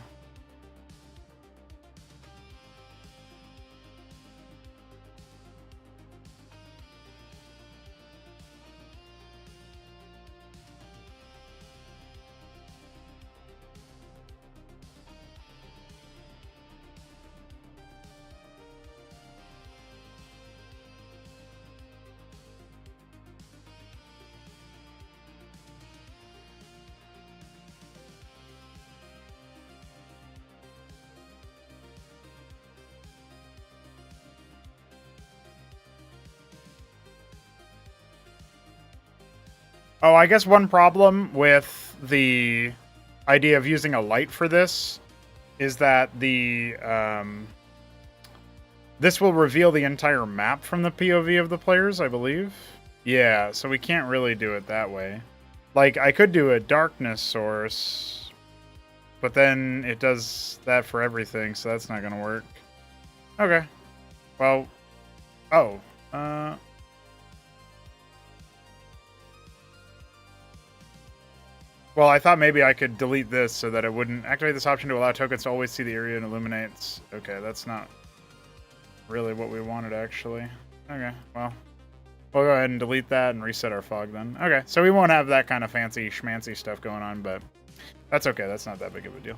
S1: Oh, I guess one problem with the idea of using a light for this is that the this will reveal the entire map from the POV of the players, I believe. Yeah, so we can't really do it that way. Like, I could do a darkness source, but then it does that for everything, so that's not going to work. Okay. Well, oh, well, I thought maybe I could delete this so that it wouldn't activate this option to allow tokens to always see the area and illuminates. Okay, that's not really what we wanted, actually. Okay, well, we'll go ahead and delete that and reset our fog then. Okay, so we won't have that kind of fancy schmancy stuff going on, but that's okay. That's not that big of a deal.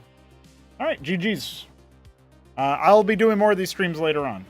S1: All right, GG's. I'll be doing more of these streams later on.